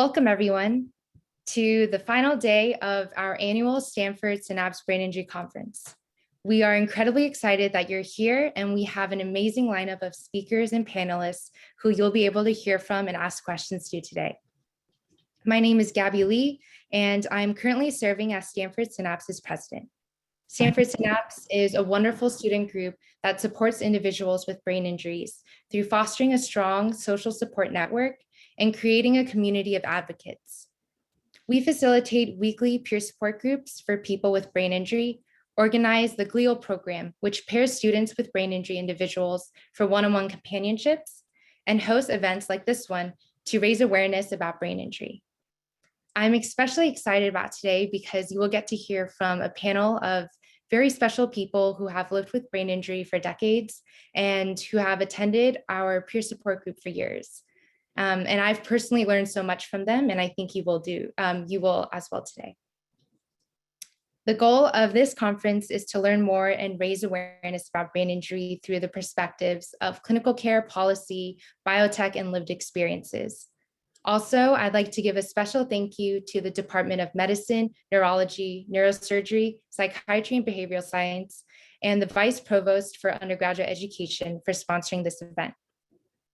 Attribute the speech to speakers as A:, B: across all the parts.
A: Welcome everyone to the final day of our annual Stanford Synapse Brain Injury Conference. We are incredibly excited that you're here, and we have an amazing lineup of speakers and panelists who you'll be able to hear from and ask questions to today. My name is Gabby Lee, and I'm currently serving as Stanford Synapse's president. Stanford Synapse is a wonderful student group that supports individuals with brain injuries through fostering a strong social support network and creating a community of advocates. We facilitate weekly peer support groups for people with brain injury, organize the GLIO program, which pairs students with brain injury individuals for one-on-one companionships, and host events like this one to raise awareness about brain injury. I'm especially excited about today because you will get to hear from a panel of very special people who have lived with brain injury for decades and who have attended our peer support group for years. And I've personally learned so much from them, and I think you will as well today. The goal of this conference is to learn more and raise awareness about brain injury through the perspectives of clinical care, policy, biotech, and lived experiences. Also, I'd like to give a special thank you to the Department of Medicine, Neurology, Neurosurgery, Psychiatry, and Behavioral Science, and the Vice Provost for Undergraduate Education for sponsoring this event.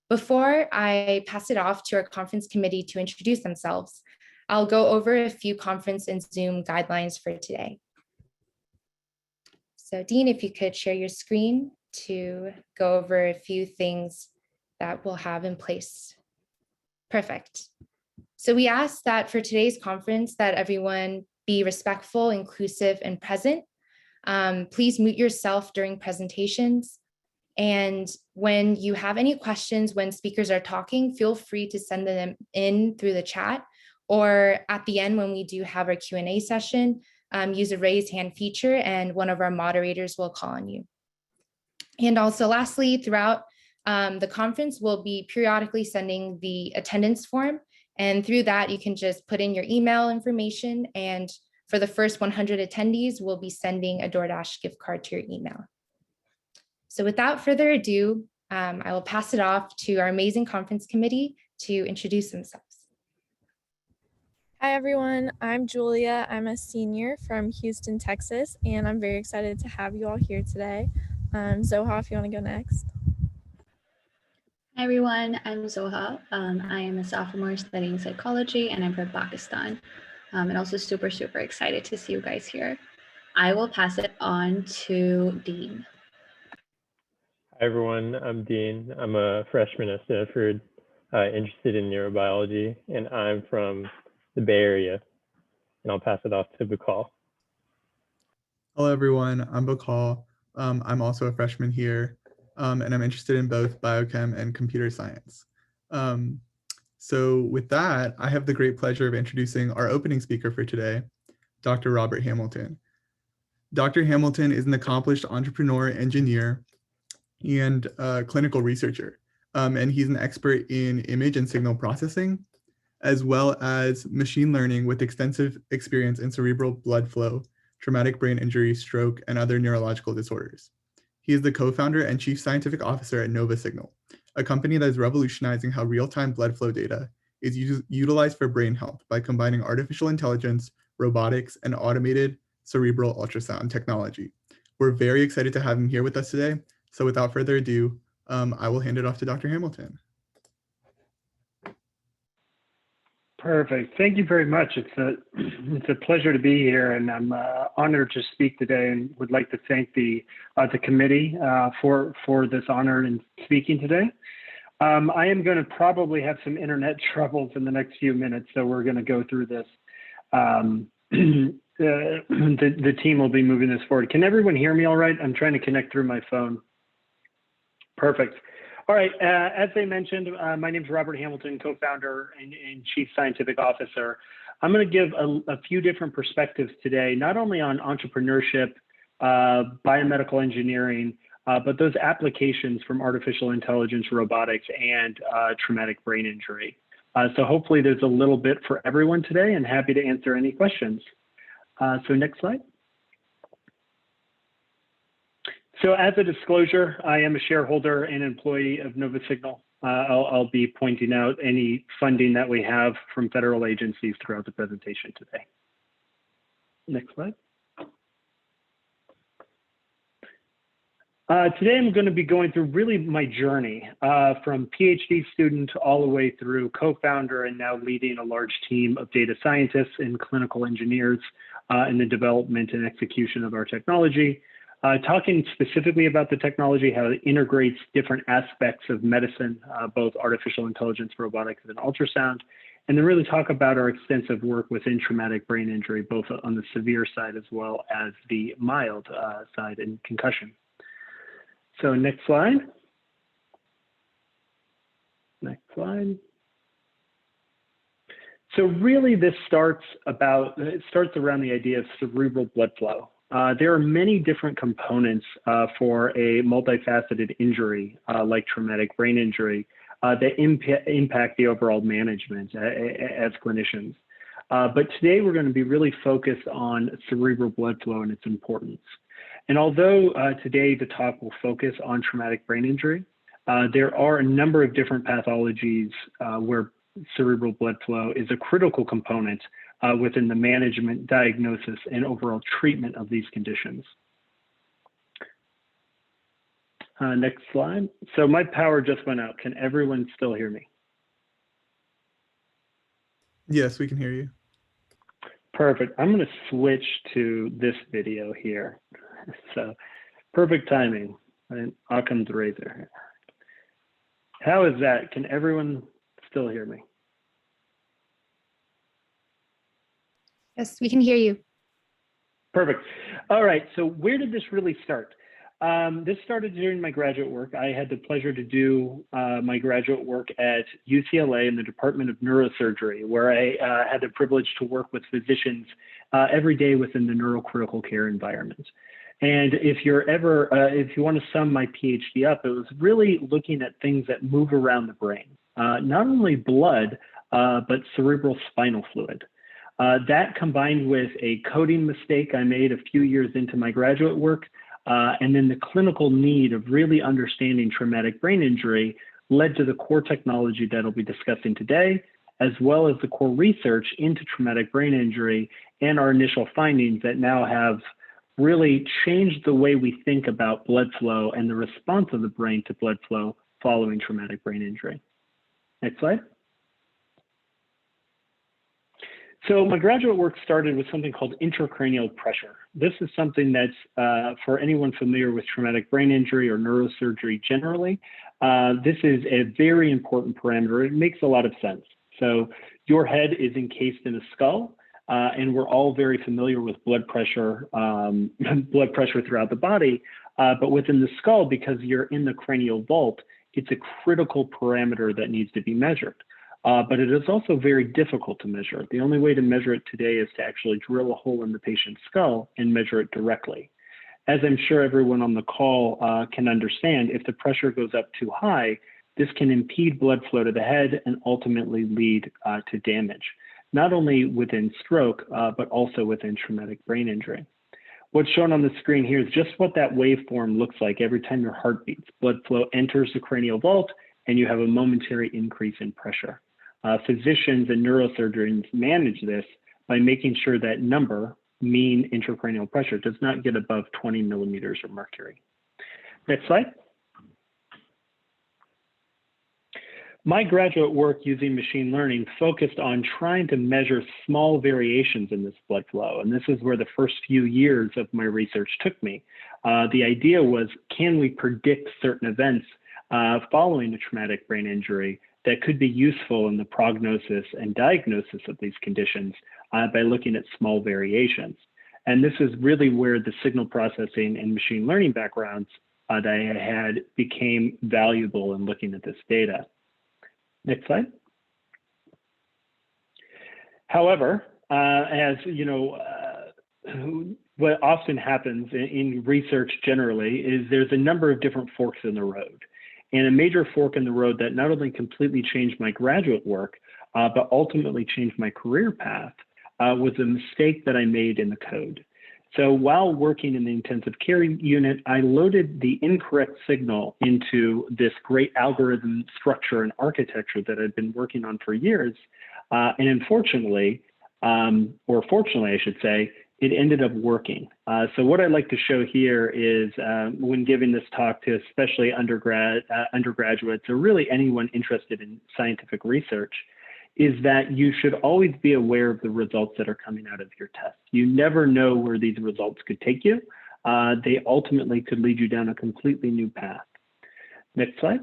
A: Before I pass it off to our conference committee to introduce themselves, I'll go over a few conference and Zoom guidelines for today. So Dean, if you could share your screen to go over a few things that we'll have in place. Perfect. So we ask that for today's conference that everyone be respectful, inclusive, and present. Please mute yourself during presentations. And when you have any questions when speakers are talking, feel free to send them in through the chat, or at the end when we do have our Q&A session, use a raise hand feature and one of our moderators will call on you. And also lastly, throughout the conference, we'll be periodically sending the attendance form, and through that you can just put in your email information, and for the first 100 attendees, we'll be sending a DoorDash gift card to your email. So without further ado, I will pass it off to our amazing conference committee to introduce themselves.
B: Hi everyone, I'm Julia. I'm a senior from Houston, Texas, and I'm very excited to have you all here today. Zoha, if you want to go next.
C: Hi everyone, I'm Zoha. I am a sophomore studying psychology and I'm from Pakistan. And also super excited to see you guys here. I will pass it on to Dean.
D: Hi everyone, I'm Dean. I'm a freshman at Stanford, interested in neurobiology, and I'm from the Bay Area, and I'll pass it off to Bakal.
E: Hello everyone, I'm Bakal. I'm also a freshman here, and I'm interested in both biochem and computer science. So with that, I have the great pleasure of introducing our opening speaker for today, Dr. Robert Hamilton. Dr. Hamilton is an accomplished entrepreneur, engineer, and clinical researcher. And he's an expert in image and signal processing, as well as machine learning with extensive experience in cerebral blood flow, traumatic brain injury, stroke, and other neurological disorders. He is the co-founder and chief scientific officer at NovaSignal, a company that is revolutionizing how real-time blood flow data is utilized for brain health by combining artificial intelligence, robotics, and automated cerebral ultrasound technology. We're very excited to have him here with us today. So without further ado, I will hand it off to Dr. Hamilton.
F: Perfect. Thank you very much. It's a pleasure to be here, and I'm honored to speak today, and would like to thank the committee for this honor in speaking today. I am going to probably have some internet troubles in the next few minutes, so we're going to go through this. The team will be moving this forward. Can everyone hear me all right? I'm trying to connect through my phone. Perfect. All right, as they mentioned, my name is Robert Hamilton, co-founder and chief scientific officer. I'm going to give a few different perspectives today, not only on entrepreneurship, biomedical engineering, but those applications from artificial intelligence, robotics, and traumatic brain injury. So hopefully there's a little bit for everyone today, and happy to answer any questions. So next slide. So as a disclosure, I am a shareholder and employee of NovaSignal. I'll be pointing out any funding that we have from federal agencies throughout the presentation today. Next slide. Today I'm going to be going through really my journey from PhD student all the way through co-founder and now leading a large team of data scientists and clinical engineers in the development and execution of our technology. Talking specifically about the technology, how it integrates different aspects of medicine, both artificial intelligence, robotics, and ultrasound, and then really talk about our extensive work within traumatic brain injury, both on the severe side as well as the mild side and concussion. So next slide. Next slide. So really this starts around the idea of cerebral blood flow. There are many different components for a multifaceted injury like traumatic brain injury that impact the overall management as clinicians. But today we're going to be really focused on cerebral blood flow and its importance. And although today the talk will focus on traumatic brain injury, there are a number of different pathologies where cerebral blood flow is a critical component within the management, diagnosis, and overall treatment of these conditions. Next slide. So my power just went out. Can everyone still hear me?
E: Yes, we can hear you.
F: Perfect. I'm going to switch to this video here. So perfect timing. And Occam's razor. How is that? Can everyone still hear me?
A: Yes, we can hear you.
F: Perfect. All right. So where did this really start? This started during my graduate work. I had the pleasure to do my graduate work at UCLA in the Department of Neurosurgery, where I had the privilege to work with physicians every day within the neurocritical care environment. And if you want to sum my PhD up, it was really looking at things that move around the brain, not only blood, but cerebral spinal fluid. That combined with a coding mistake I made a few years into my graduate work, and then the clinical need of really understanding traumatic brain injury led to the core technology that I'll be discussing today, as well as the core research into traumatic brain injury and our initial findings that now have really changed the way we think about blood flow and the response of the brain to blood flow following traumatic brain injury. Next slide. So my graduate work started with something called intracranial pressure. This is something that's, for anyone familiar with traumatic brain injury or neurosurgery generally, this is a very important parameter. It makes a lot of sense. So your head is encased in a skull, and we're all very familiar with blood pressure throughout the body. But within the skull, because you're in the cranial vault, it's a critical parameter that needs to be measured. But it is also very difficult to measure. The only way to measure it today is to actually drill a hole in the patient's skull and measure it directly. As I'm sure everyone on the call can understand, if the pressure goes up too high, this can impede blood flow to the head and ultimately lead to damage, not only within stroke, but also within traumatic brain injury. What's shown on the screen here is just what that waveform looks like every time your heart beats. Blood flow enters the cranial vault, and you have a momentary increase in pressure. Physicians and neurosurgeons manage this by making sure that number, mean intracranial pressure, does not get above 20 millimeters of mercury. Next slide. My graduate work using machine learning focused on trying to measure small variations in this blood flow. And this is where the first few years of my research took me. The idea was, can we predict certain events following a traumatic brain injury that could be useful in the prognosis and diagnosis of these conditions by looking at small variations. And this is really where the signal processing and machine learning backgrounds that I had became valuable in looking at this data. Next slide. However, as you know, what often happens in research generally is there's a number of different forks in the road. And a major fork in the road that not only completely changed my graduate work, but ultimately changed my career path was a mistake that I made in the code. So while working in the intensive care unit, I loaded the incorrect signal into this great algorithm structure and architecture that I'd been working on for years. And unfortunately, or fortunately, I should say, it ended up working. So what I'd like to show here is when giving this talk to especially undergraduates or really anyone interested in scientific research, is that you should always be aware of the results that are coming out of your test. You never know where these results could take you. They ultimately could lead you down a completely new path. Next slide.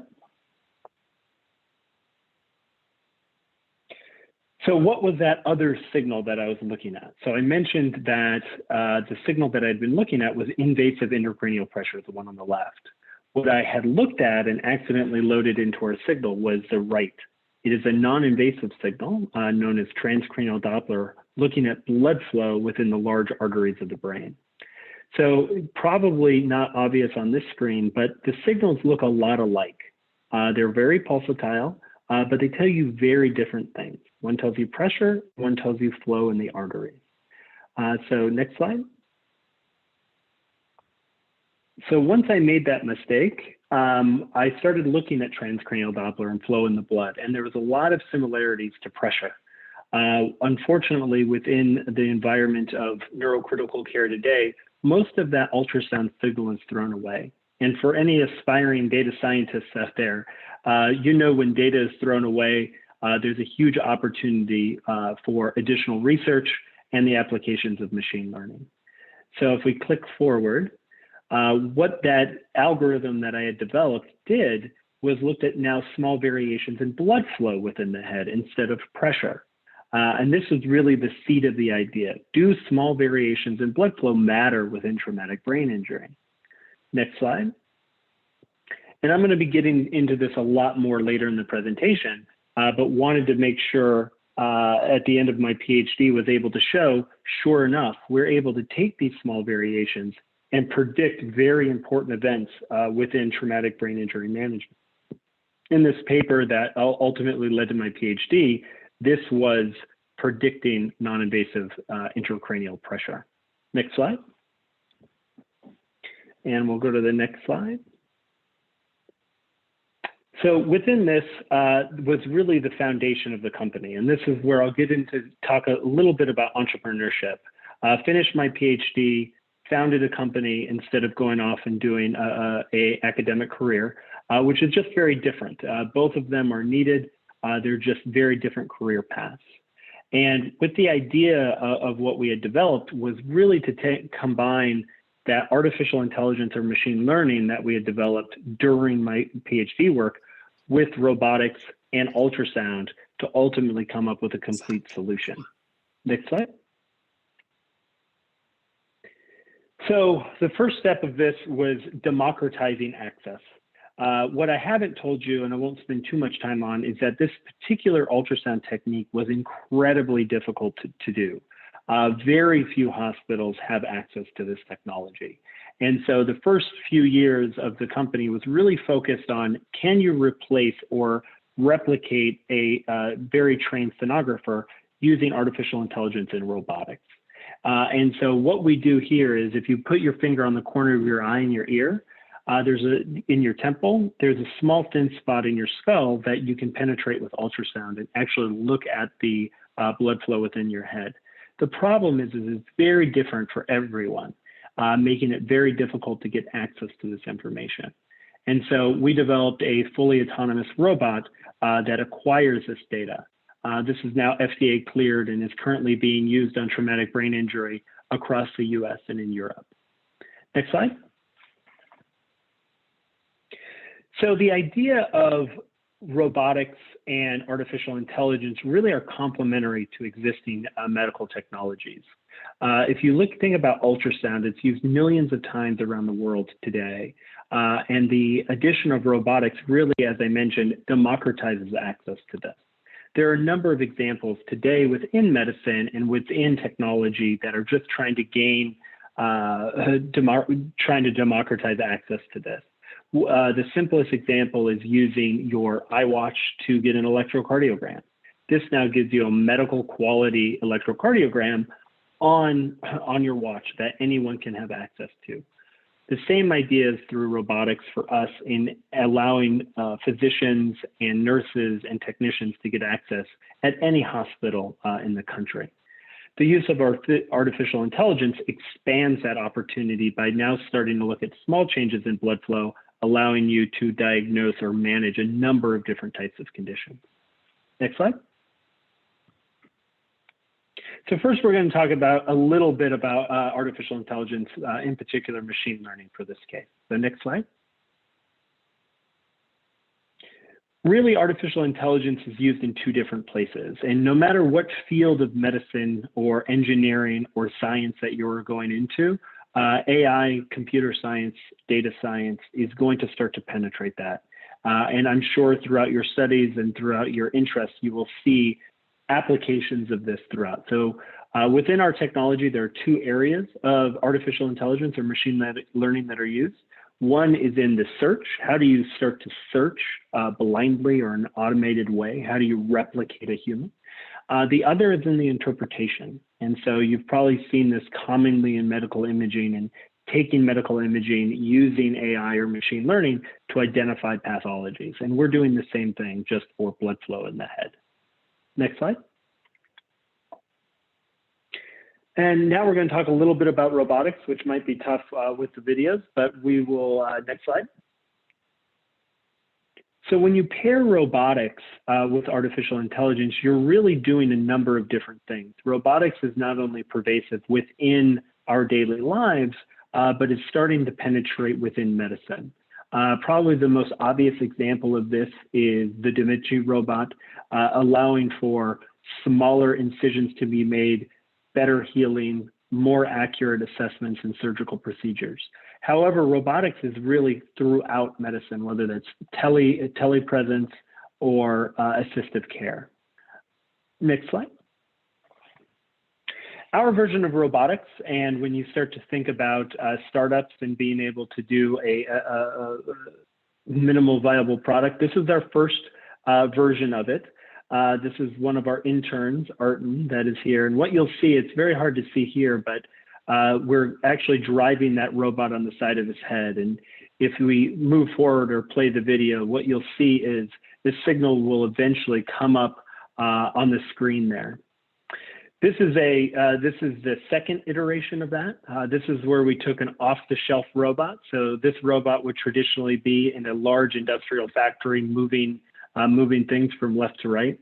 F: So what was that other signal that I was looking at? So I mentioned that the signal that I'd been looking at was invasive intracranial pressure, the one on the left. What I had looked at and accidentally loaded into our signal was the right. It is a non-invasive signal known as transcranial Doppler, looking at blood flow within the large arteries of the brain. So probably not obvious on this screen, but the signals look a lot alike. They're very pulsatile, but they tell you very different things. One tells you pressure, one tells you flow in the arteries. So next slide. So once I made that mistake, I started looking at transcranial Doppler and flow in the blood, and there was a lot of similarities to pressure. Unfortunately, within the environment of neurocritical care today, most of that ultrasound signal is thrown away. And for any aspiring data scientists out there, you know when data is thrown away, there's a huge opportunity for additional research and the applications of machine learning. So if we click forward, what that algorithm that I had developed did was looked at now small variations in blood flow within the head instead of pressure. And this was really the seed of the idea. Do small variations in blood flow matter within traumatic brain injury? Next slide. And I'm going to be getting into this a lot more later in the presentation, but wanted to make sure at the end of my PhD was able to show, sure enough, we're able to take these small variations and predict very important events within traumatic brain injury management. In this paper that ultimately led to my PhD, this was predicting non-invasive intracranial pressure. Next slide. And we'll go to the next slide. So within this was really the foundation of the company. And this is where I'll get into talk a little bit about entrepreneurship. Finished my PhD, founded a company instead of going off and doing a academic career, which is just very different. Both of them are needed. They're just very different career paths. And with the idea of what we had developed was really to combine that artificial intelligence or machine learning that we had developed during my PhD work with robotics and ultrasound to ultimately come up with a complete solution. Next slide. So the first step of this was democratizing access. What I haven't told you, and I won't spend too much time on, is that this particular ultrasound technique was incredibly difficult to do. Very few hospitals have access to this technology. And so the first few years of the company was really focused on, can you replace or replicate a very trained sonographer using artificial intelligence and robotics? And so what we do here is if you put your finger on the corner of your eye and your ear, in your temple, there's a small thin spot in your skull that you can penetrate with ultrasound and actually look at the blood flow within your head. The problem is it's very different for everyone, making it very difficult to get access to this information. And so we developed a fully autonomous robot that acquires this data. This is now FDA cleared and is currently being used on traumatic brain injury across the US and in Europe. Next slide. So the idea of robotics and artificial intelligence really are complementary to existing medical technologies. If you think about ultrasound, it's used millions of times around the world today. And the addition of robotics really, as I mentioned, democratizes access to this. There are a number of examples today within medicine and within technology that are just trying to trying to democratize access to this. The simplest example is using your iWatch to get an electrocardiogram. This now gives you a medical quality electrocardiogram on your watch that anyone can have access to. The same idea is through robotics for us in allowing physicians and nurses and technicians to get access at any hospital in the country. The use of artificial intelligence expands that opportunity by now starting to look at small changes in blood flow, allowing you to diagnose or manage a number of different types of conditions. Next slide. So first, we're going to talk about a little bit about artificial intelligence, in particular machine learning for this case. So next slide. Really, artificial intelligence is used in two different places. And no matter what field of medicine or engineering or science that you're going into, AI, computer science, data science is going to start to penetrate that. And I'm sure throughout your studies and throughout your interests, you will see applications of this throughout. So within our technology, there are two areas of artificial intelligence or machine learning that are used. One is in the search. How do you start to search blindly or in an automated way? How do you replicate a human? The other is in the interpretation. And so you've probably seen this commonly in medical imaging and taking medical imaging using AI or machine learning to identify pathologies. And we're doing the same thing just for blood flow in the head. Next slide. And now we're going to talk a little bit about robotics, which might be tough with the videos, but we will, next slide. So when you pair robotics with artificial intelligence, you're really doing a number of different things. Robotics is not only pervasive within our daily lives, but it's starting to penetrate within medicine. Probably the most obvious example of this is the Da Vinci robot, allowing for smaller incisions to be made, better healing, more accurate assessments and surgical procedures. However, robotics is really throughout medicine, whether that's telepresence or assistive care. Next slide. Our version of robotics, and when you start to think about startups and being able to do a minimal viable product, this is our first version of it. This is one of our interns, Arton, that is here. And what you'll see, it's very hard to see here, but we're actually driving that robot on the side of his head. And if we move forward or play the video, what you'll see is this signal will eventually come up on the screen there. This is the second iteration of that. This is where we took an off-the-shelf robot. So this robot would traditionally be in a large industrial factory moving things from left to right.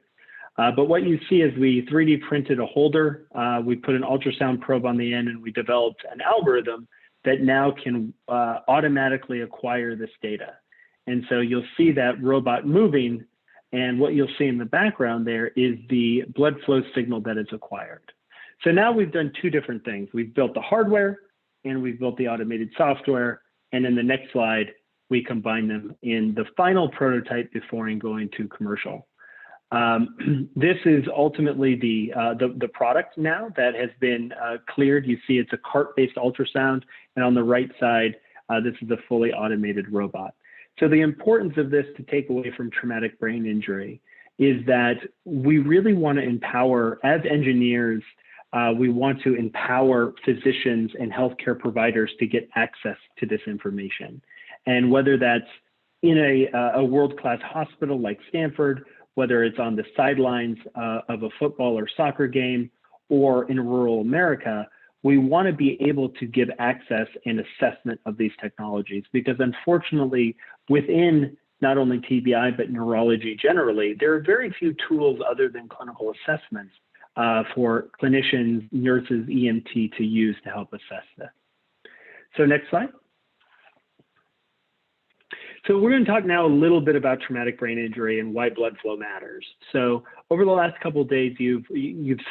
F: But what you see is we 3D printed a holder, we put an ultrasound probe on the end, and we developed an algorithm that now can automatically acquire this data. And so you'll see that robot moving, and what you'll see in the background there is the blood flow signal that is acquired. So now we've done two different things. We've built the hardware and we've built the automated software. And in the next slide, we combine them in the final prototype before going to commercial. This is ultimately the product now that has been cleared. You see it's a cart-based ultrasound, and on the right side, this is a fully automated robot. So the importance of this to take away from traumatic brain injury is that we really want to empower, as engineers, we want to empower physicians and healthcare providers to get access to this information. And whether that's in a world-class hospital like Stanford, whether it's on the sidelines of a football or soccer game, or in rural America, we want to be able to give access and assessment of these technologies, because unfortunately, within not only TBI, but neurology generally, there are very few tools other than clinical assessments for clinicians, nurses, EMT to use to help assess this. So next slide. So we're going to talk now a little bit about traumatic brain injury and why blood flow matters. So over the last couple of days, you've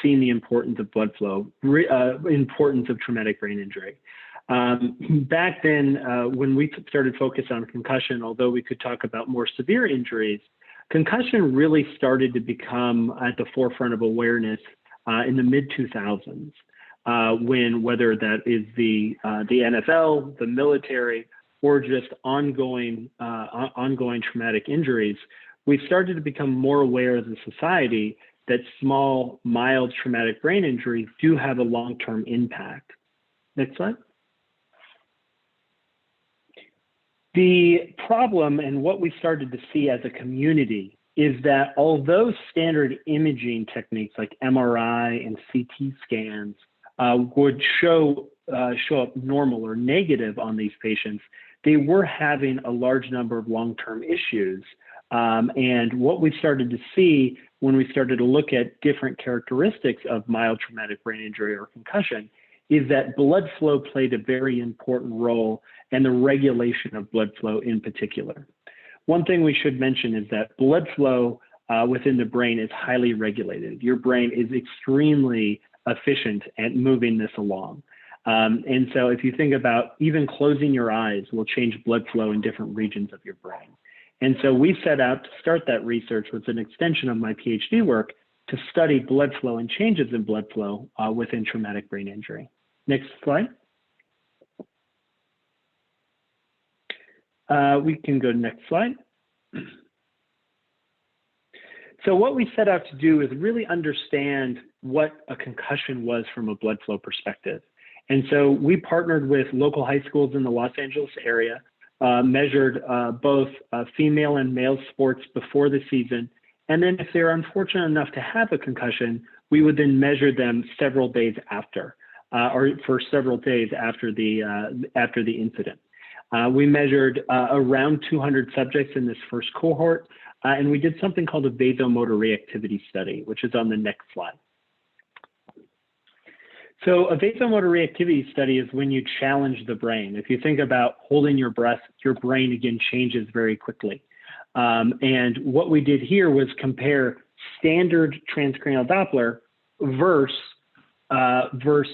F: seen the importance of blood flow, importance of traumatic brain injury. Back then, when we started focus on concussion, although we could talk about more severe injuries, concussion really started to become at the forefront of awareness in the mid-2000s, when whether that is the NFL, the military, or just ongoing traumatic injuries, we've started to become more aware as a society that small, mild traumatic brain injuries do have a long-term impact. Next slide. The problem and what we started to see as a community is that although standard imaging techniques like MRI and CT scans would show up normal or negative on these patients, they were having a large number of long-term issues. And what we started to see when we started to look at different characteristics of mild traumatic brain injury or concussion is that blood flow played a very important role, and the regulation of blood flow in particular. One thing we should mention is that blood flow within the brain is highly regulated. Your brain is extremely efficient at moving this along. And so if you think about even closing your eyes will change blood flow in different regions of your brain. And so we set out to start that research with an extension of my PhD work to study blood flow and changes in blood flow within traumatic brain injury. Next slide. We can go to next slide. So what we set out to do is really understand what a concussion was from a blood flow perspective. And so we partnered with local high schools in the Los Angeles area, measured both female and male sports before the season. And then if they're unfortunate enough to have a concussion, we would then measure them several days after, or for several days after the incident. We measured around 200 subjects in this first cohort, and we did something called a vasomotor reactivity study, which is on the next slide. So a vasomotor reactivity study is when you challenge the brain. If you think about holding your breath, your brain again changes very quickly. And what we did here was compare standard transcranial Doppler versus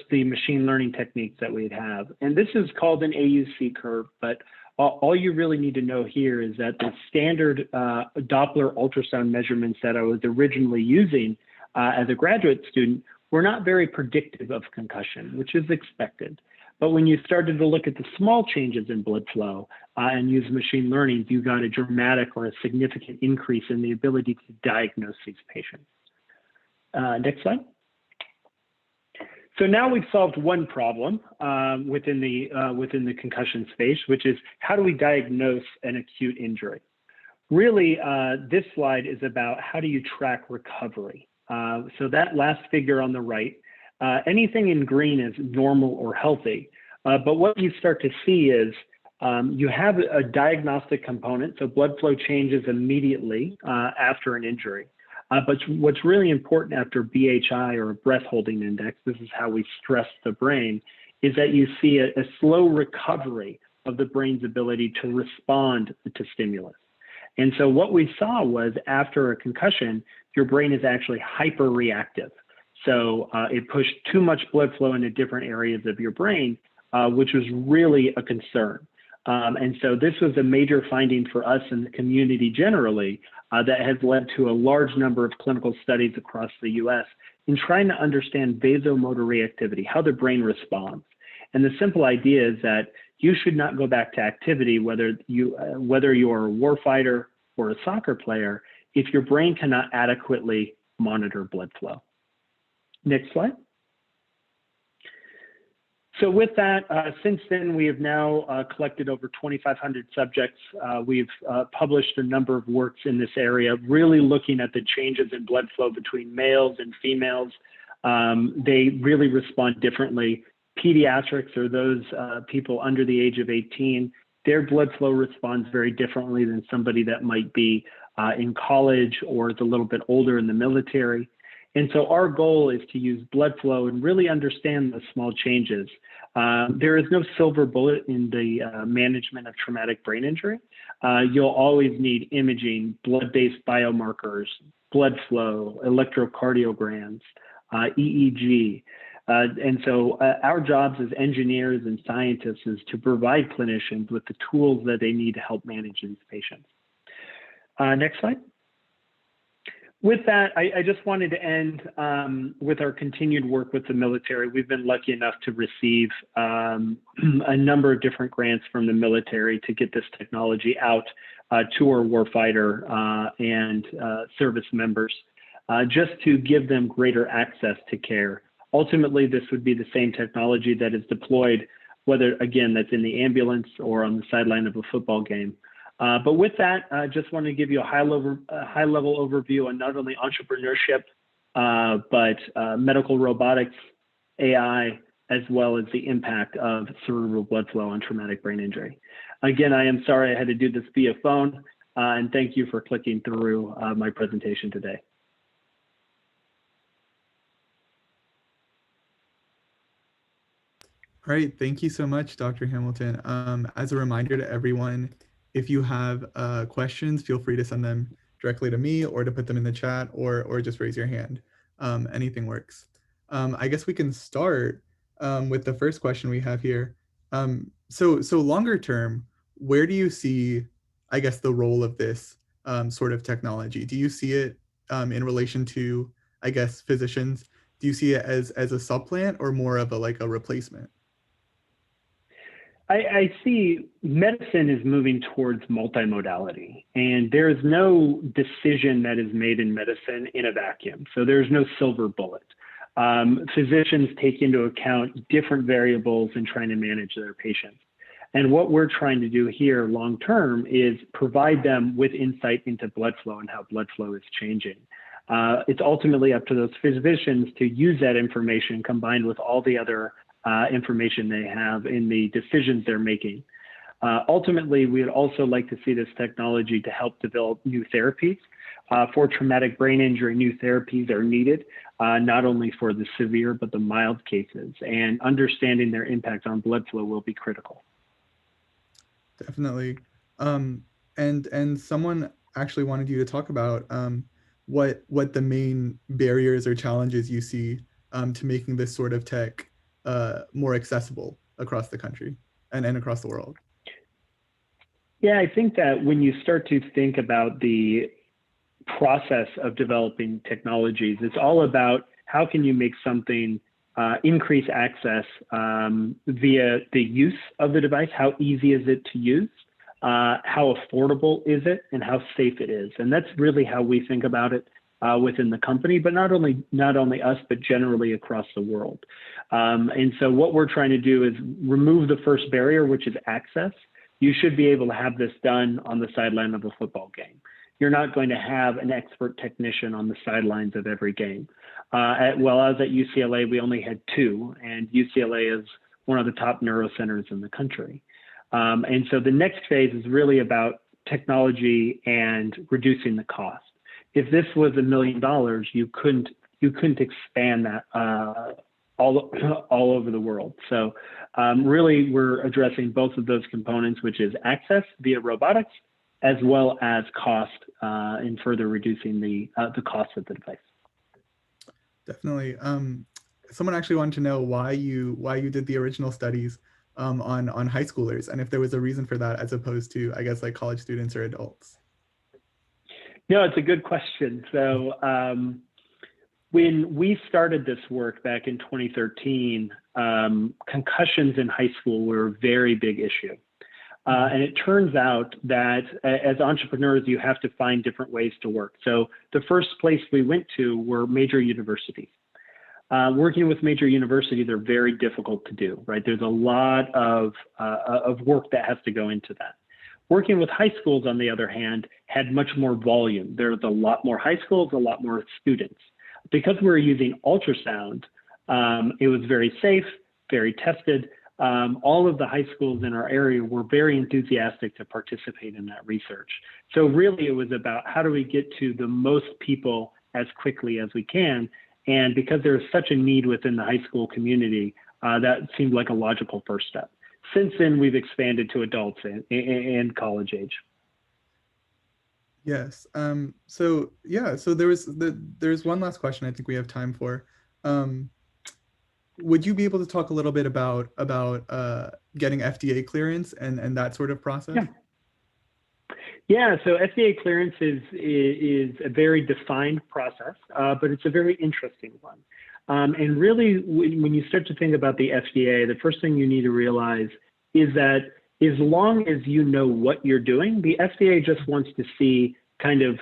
F: the machine learning techniques that we'd have. And this is called an AUC curve, but all you really need to know here is that the standard Doppler ultrasound measurements that I was originally using as a graduate student were not very predictive of concussion, which is expected. But when you started to look at the small changes in blood flow and use machine learning, you got a dramatic or a significant increase in the ability to diagnose these patients. Next slide. So now we've solved one problem within the concussion space, which is how do we diagnose an acute injury? Really, this slide is about how do you track recovery. So that last figure on the right, anything in green is normal or healthy. But what you start to see is you have a diagnostic component, so blood flow changes immediately after an injury. But what's really important after BHI or a breath holding index, this is how we stress the brain, is that you see a slow recovery of the brain's ability to respond to stimulus. And so what we saw was after a concussion, your brain is actually hyperreactive. So it pushed too much blood flow into different areas of your brain, which was really a concern. And so this was a major finding for us in the community generally that has led to a large number of clinical studies across the US in trying to understand vasomotor reactivity, how the brain responds. And the simple idea is that you should not go back to activity, whether you're a warfighter or a soccer player, if your brain cannot adequately monitor blood flow. Next slide. So with that, since then, we have now collected over 2,500 subjects. We've published a number of works in this area, really looking at the changes in blood flow between males and females. They really respond differently. Pediatrics, or those people under the age of 18, their blood flow responds very differently than somebody that might be in college or is a little bit older in the military. And so our goal is to use blood flow and really understand the small changes. There is no silver bullet in the management of traumatic brain injury. You'll always need imaging, blood-based biomarkers, blood flow, electrocardiograms, EEG. And so our jobs as engineers and scientists is to provide clinicians with the tools that they need to help manage these patients. Next slide. With that, I just wanted to end with our continued work with the military. We've been lucky enough to receive a number of different grants from the military to get this technology out to our warfighter and service members. just to give them greater access to care. Ultimately, this would be the same technology that is deployed, whether, again, that's in the ambulance or on the sideline of a football game. But with that, I just want to give you a high-level overview on not only entrepreneurship, but medical robotics, AI, as well as the impact of cerebral blood flow on traumatic brain injury. Again, I am sorry I had to do this via phone, and thank you for clicking through my presentation today.
E: All right, thank you so much, Dr. Hamilton. As a reminder to everyone, if you have questions, feel free to send them directly to me or to put them in the chat or just raise your hand. Anything works. I guess we can start with the first question we have here. So longer term, where do you see, I guess, the role of this sort of technology? Do you see it in relation to, I guess, physicians? Do you see it as a supplant or more of a replacement?
F: I see medicine is moving towards multimodality, and there is no decision that is made in medicine in a vacuum. So there's no silver bullet. Physicians take into account different variables in trying to manage their patients. And what we're trying to do here long term is provide them with insight into blood flow and how blood flow is changing. It's ultimately up to those physicians to use that information combined with all the other information they have in the decisions they're making. Ultimately, we would also like to see this technology to help develop new therapies. For traumatic brain injury, new therapies are needed, not only for the severe, but the mild cases, and understanding their impact on blood flow will be critical.
E: Definitely. And someone actually wanted you to talk about what the main barriers or challenges you see to making this sort of tech more accessible across the country and across the world.
F: Yeah, I think that when you start to think about the process of developing technologies, it's all about how can you make something increase access via the use of the device, how easy is it to use, how affordable is it, and how safe it is. And that's really how we think about it within the company, but not only us, but generally across the world. And so what we're trying to do is remove the first barrier, which is access. You should be able to have this done on the sideline of a football game. You're not going to have an expert technician on the sidelines of every game. Well, I was at UCLA, we only had 2, and UCLA is one of the top neuro centers in the country. And so the next phase is really about technology and reducing the cost. If this was $1 million, you couldn't expand that all over the world. So really, we're addressing both of those components, which is access via robotics, as well as cost in further reducing the cost of the device.
E: Definitely. Someone actually wanted to know why you did the original studies on high schoolers, and if there was a reason for that as opposed to, I guess, like college students or adults.
F: No, it's a good question. So when we started this work back in 2013, concussions in high school were a very big issue. And it turns out that as entrepreneurs, you have to find different ways to work. So the first place we went to were major universities. Working with major universities are very difficult to do, right? There's a lot of work that has to go into that. Working with high schools, on the other hand, had much more volume. There's a lot more high schools, a lot more students. Because we were using ultrasound, it was very safe, very tested. All of the high schools in our area were very enthusiastic to participate in that research. So really it was about how do we get to the most people as quickly as we can. And because there is such a need within the high school community, that seemed like a logical first step. Since then, we've expanded to adults and college age.
E: Yes. So there's one last question I think we have time for. Would you be able to talk a little bit about getting FDA clearance and that sort of process?
F: Yeah. So FDA clearance is a very defined process, but it's a very interesting one. And really, when you start to think about the FDA, the first thing you need to realize is that as long as you know what you're doing, the FDA just wants to see kind of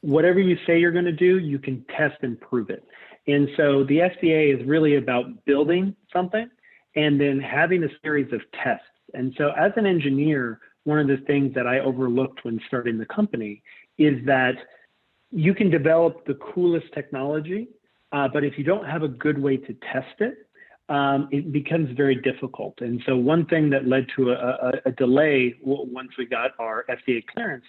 F: whatever you say you're going to do, you can test and prove it. And so the FDA is really about building something and then having a series of tests. And so as an engineer, one of the things that I overlooked when starting the company is that you can develop the coolest technology, but if you don't have a good way to test it, it becomes very difficult. And so one thing that led to a delay once we got our FDA clearance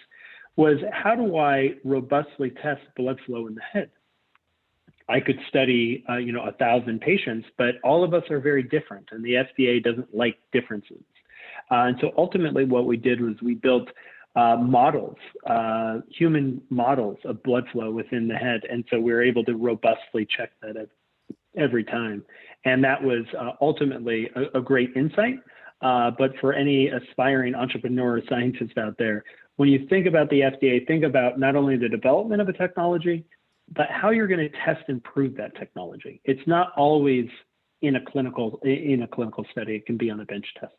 F: was, how do I robustly test blood flow in the head? I could study, 1,000 patients, but all of us are very different, and the FDA doesn't like differences. And so ultimately what we did was we built models, human models of blood flow within the head. And so we were able to robustly check that every time. And that was ultimately a great insight. But for any aspiring entrepreneur or scientist out there, when you think about the FDA, think about not only the development of a technology, but how you're going to test and prove that technology. It's not always in a clinical study. It can be on a bench test.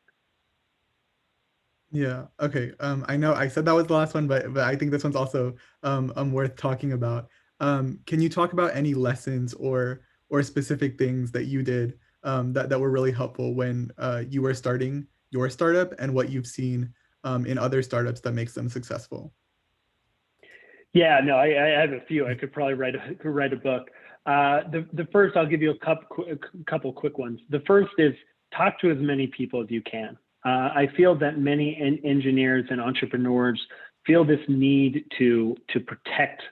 E: Yeah. Okay. I know I said that was the last one, but I think this one's also worth talking about. Can you talk about any lessons or specific things that you did that were really helpful when you were starting your startup, and what you've seen in other startups that makes them successful?
F: Yeah, no, I have a few. I could probably write a book. The first, I'll give you a couple quick ones. The first is, talk to as many people as you can. I feel that many engineers and entrepreneurs feel this need to protect,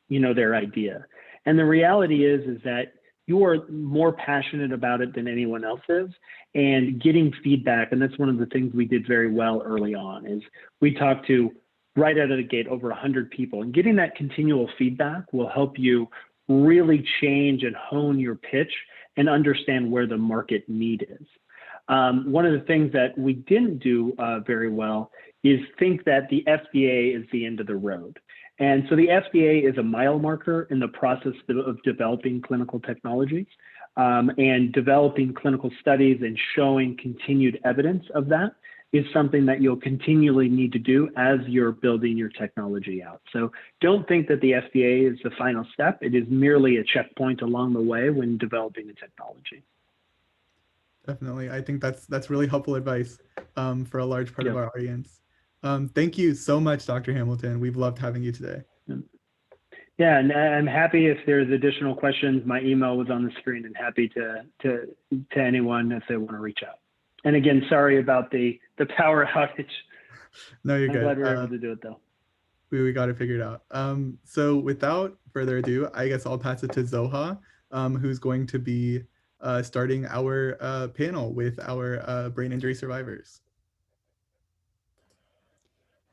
F: their idea. And the reality is that you are more passionate about it than anyone else is, and getting feedback. And that's one of the things we did very well early on, is we talked to, right out of the gate, over 100 people, and getting that continual feedback will help you really change and hone your pitch and understand where the market need is. One of the things that we didn't do very well is think that the FDA is the end of the road. And so the FDA is a mile marker in the process of developing clinical technologies, and developing clinical studies and showing continued evidence of that is something that you'll continually need to do as you're building your technology out. So don't think that the FDA is the final step. It is merely a checkpoint along the way when developing a technology.
E: Definitely. I think that's really helpful advice for a large part of our audience. Thank you so much, Dr. Hamilton. We've loved having you today.
F: Yeah, and I'm happy if there's additional questions. My email was on the screen, and happy to anyone if they want to reach out. And again, sorry about the power outage.
E: No, you're
F: I'm
E: good.
F: glad we were able to do it though.
E: We got it figured out. So without further ado, I guess I'll pass it to Zoha, who's going to be starting our panel with our brain injury survivors.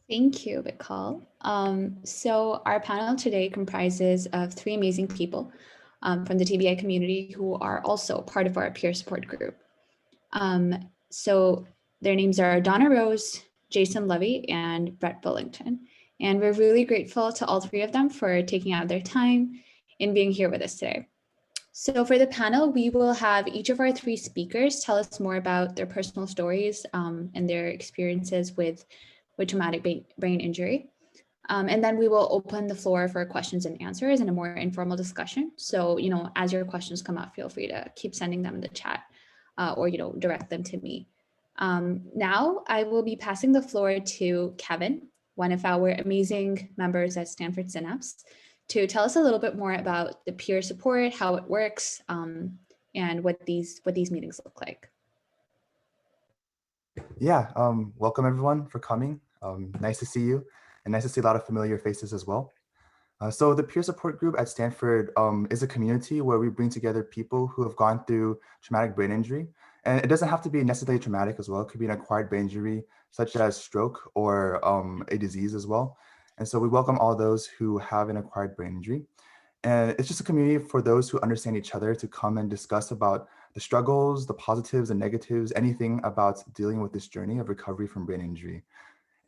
C: Thank you, Vikal. So our panel today comprises of three amazing people from the TBI community who are also part of our peer support group. So their names are Dona Rose, Jason Levy, and Brett Bullington. And we're really grateful to all three of them for taking out their time and being here with us today. So for the panel, we will have each of our three speakers tell us more about their personal stories and their experiences with traumatic brain injury. And then we will open the floor for questions and answers in a more informal discussion. So, as your questions come up, feel free to keep sending them in the chat or, direct them to me. Now I will be passing the floor to Kevin, one of our amazing members at Stanford Synapse, to tell us a little bit more about the peer support, how it works, and what these meetings look like.
G: Yeah, welcome everyone for coming. Nice to see you, and nice to see a lot of familiar faces as well. So the peer support group at Stanford is a community where we bring together people who have gone through traumatic brain injury. And it doesn't have to be necessarily traumatic as well. It could be an acquired brain injury, such as stroke or a disease as well. And so we welcome all those who have an acquired brain injury. And it's just a community for those who understand each other to come and discuss about the struggles, the positives and negatives, anything about dealing with this journey of recovery from brain injury.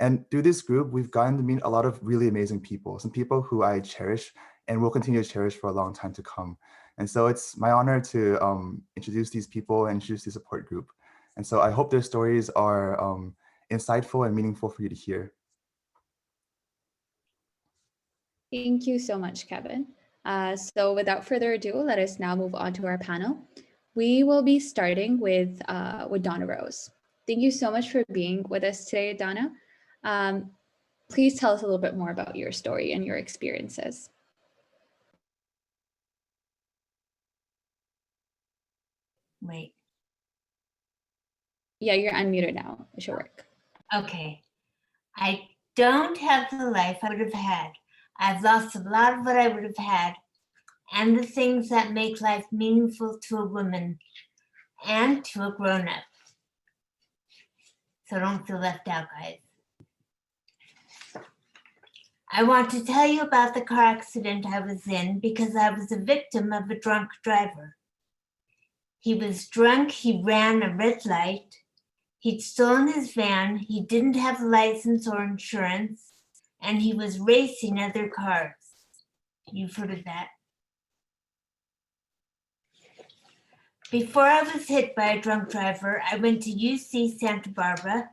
G: And through this group, we've gotten to meet a lot of really amazing people, some people who I cherish and will continue to cherish for a long time to come. And so it's my honor to introduce these people and introduce the support group. And so I hope their stories are insightful and meaningful for you to hear.
C: Thank you so much, Kevin. So without further ado, let us now move on to our panel. We will be starting with Donna Rose. Thank you so much for being with us today, Donna. Please tell us a little bit more about your story and your experiences.
H: Wait.
C: Yeah, you're unmuted now. It should work.
H: Okay. I don't have the life I would have had. I've lost a lot of what I would have had, and the things that make life meaningful to a woman and to a grown-up. So don't feel left out, guys. I want to tell you about the car accident I was in because I was a victim of a drunk driver. He was drunk, he ran a red light, he'd stolen his van, he didn't have a license or insurance, and he was racing other cars. You've heard of that. Before I was hit by a drunk driver, I went to UC Santa Barbara,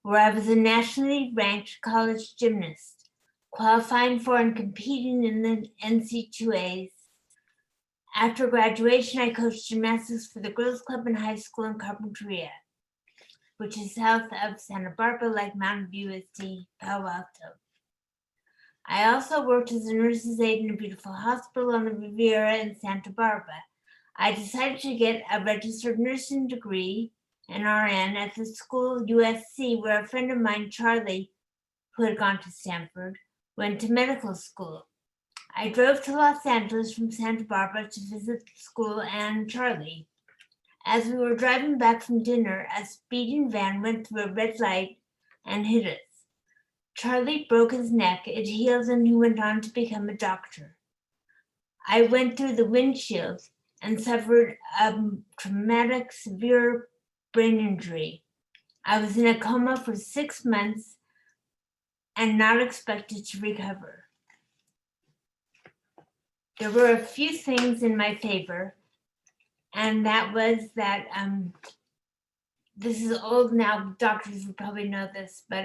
H: where I was a nationally ranked college gymnast, qualifying for and competing in the NC2As. After graduation, I coached gymnastics for the Girls Club in high school in Carpinteria, which is south of Santa Barbara, like Mountain View is to Palo Alto. I also worked as a nurse's aide in a beautiful hospital on the Riviera in Santa Barbara. I decided to get a registered nursing degree, an RN, at the school USC, where a friend of mine, Charlie, who had gone to Stanford, went to medical school. I drove to Los Angeles from Santa Barbara to visit the school and Charlie. As we were driving back from dinner, a speeding van went through a red light and hit us. Charlie broke his neck, it healed, and he went on to become a doctor. I went through the windshield and suffered a traumatic, severe brain injury. I was in a coma for 6 months and not expected to recover. There were a few things in my favor, and that was that this is old now, doctors would probably know this, but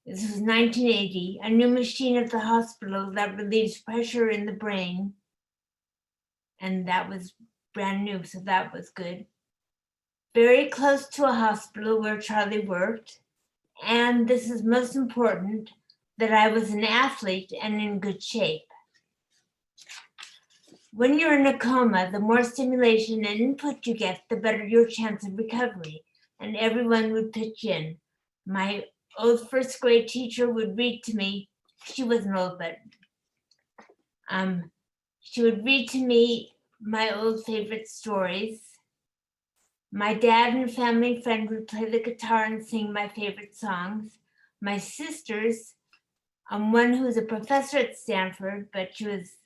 H: this was 1980, a new machine at the hospital that relieves pressure in the brain, and that was brand new, so that was good. Very close to a hospital where Charlie worked, and this is most important, that I was an athlete and in good shape. When you're in a coma, the more stimulation and input you get, the better your chance of recovery, and everyone would pitch in. My old first grade teacher would read to me, she wasn't old, but she would read to me my old favorite stories. My dad and family friend would play the guitar and sing my favorite songs. My sisters, one who was a professor at Stanford, but she was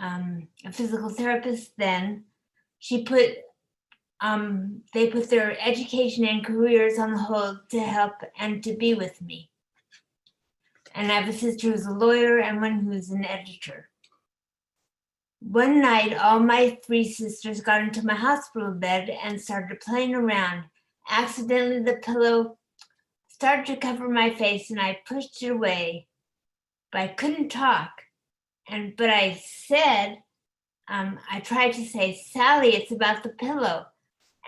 H: a physical therapist then, they put their education and careers on hold to help and to be with me. And I have a sister who's a lawyer and one who's an editor. One night, all my 3 sisters got into my hospital bed and started playing around. Accidentally, the pillow started to cover my face and I pushed it away, but I couldn't talk. But I said, I tried to say, Sally, it's about the pillow.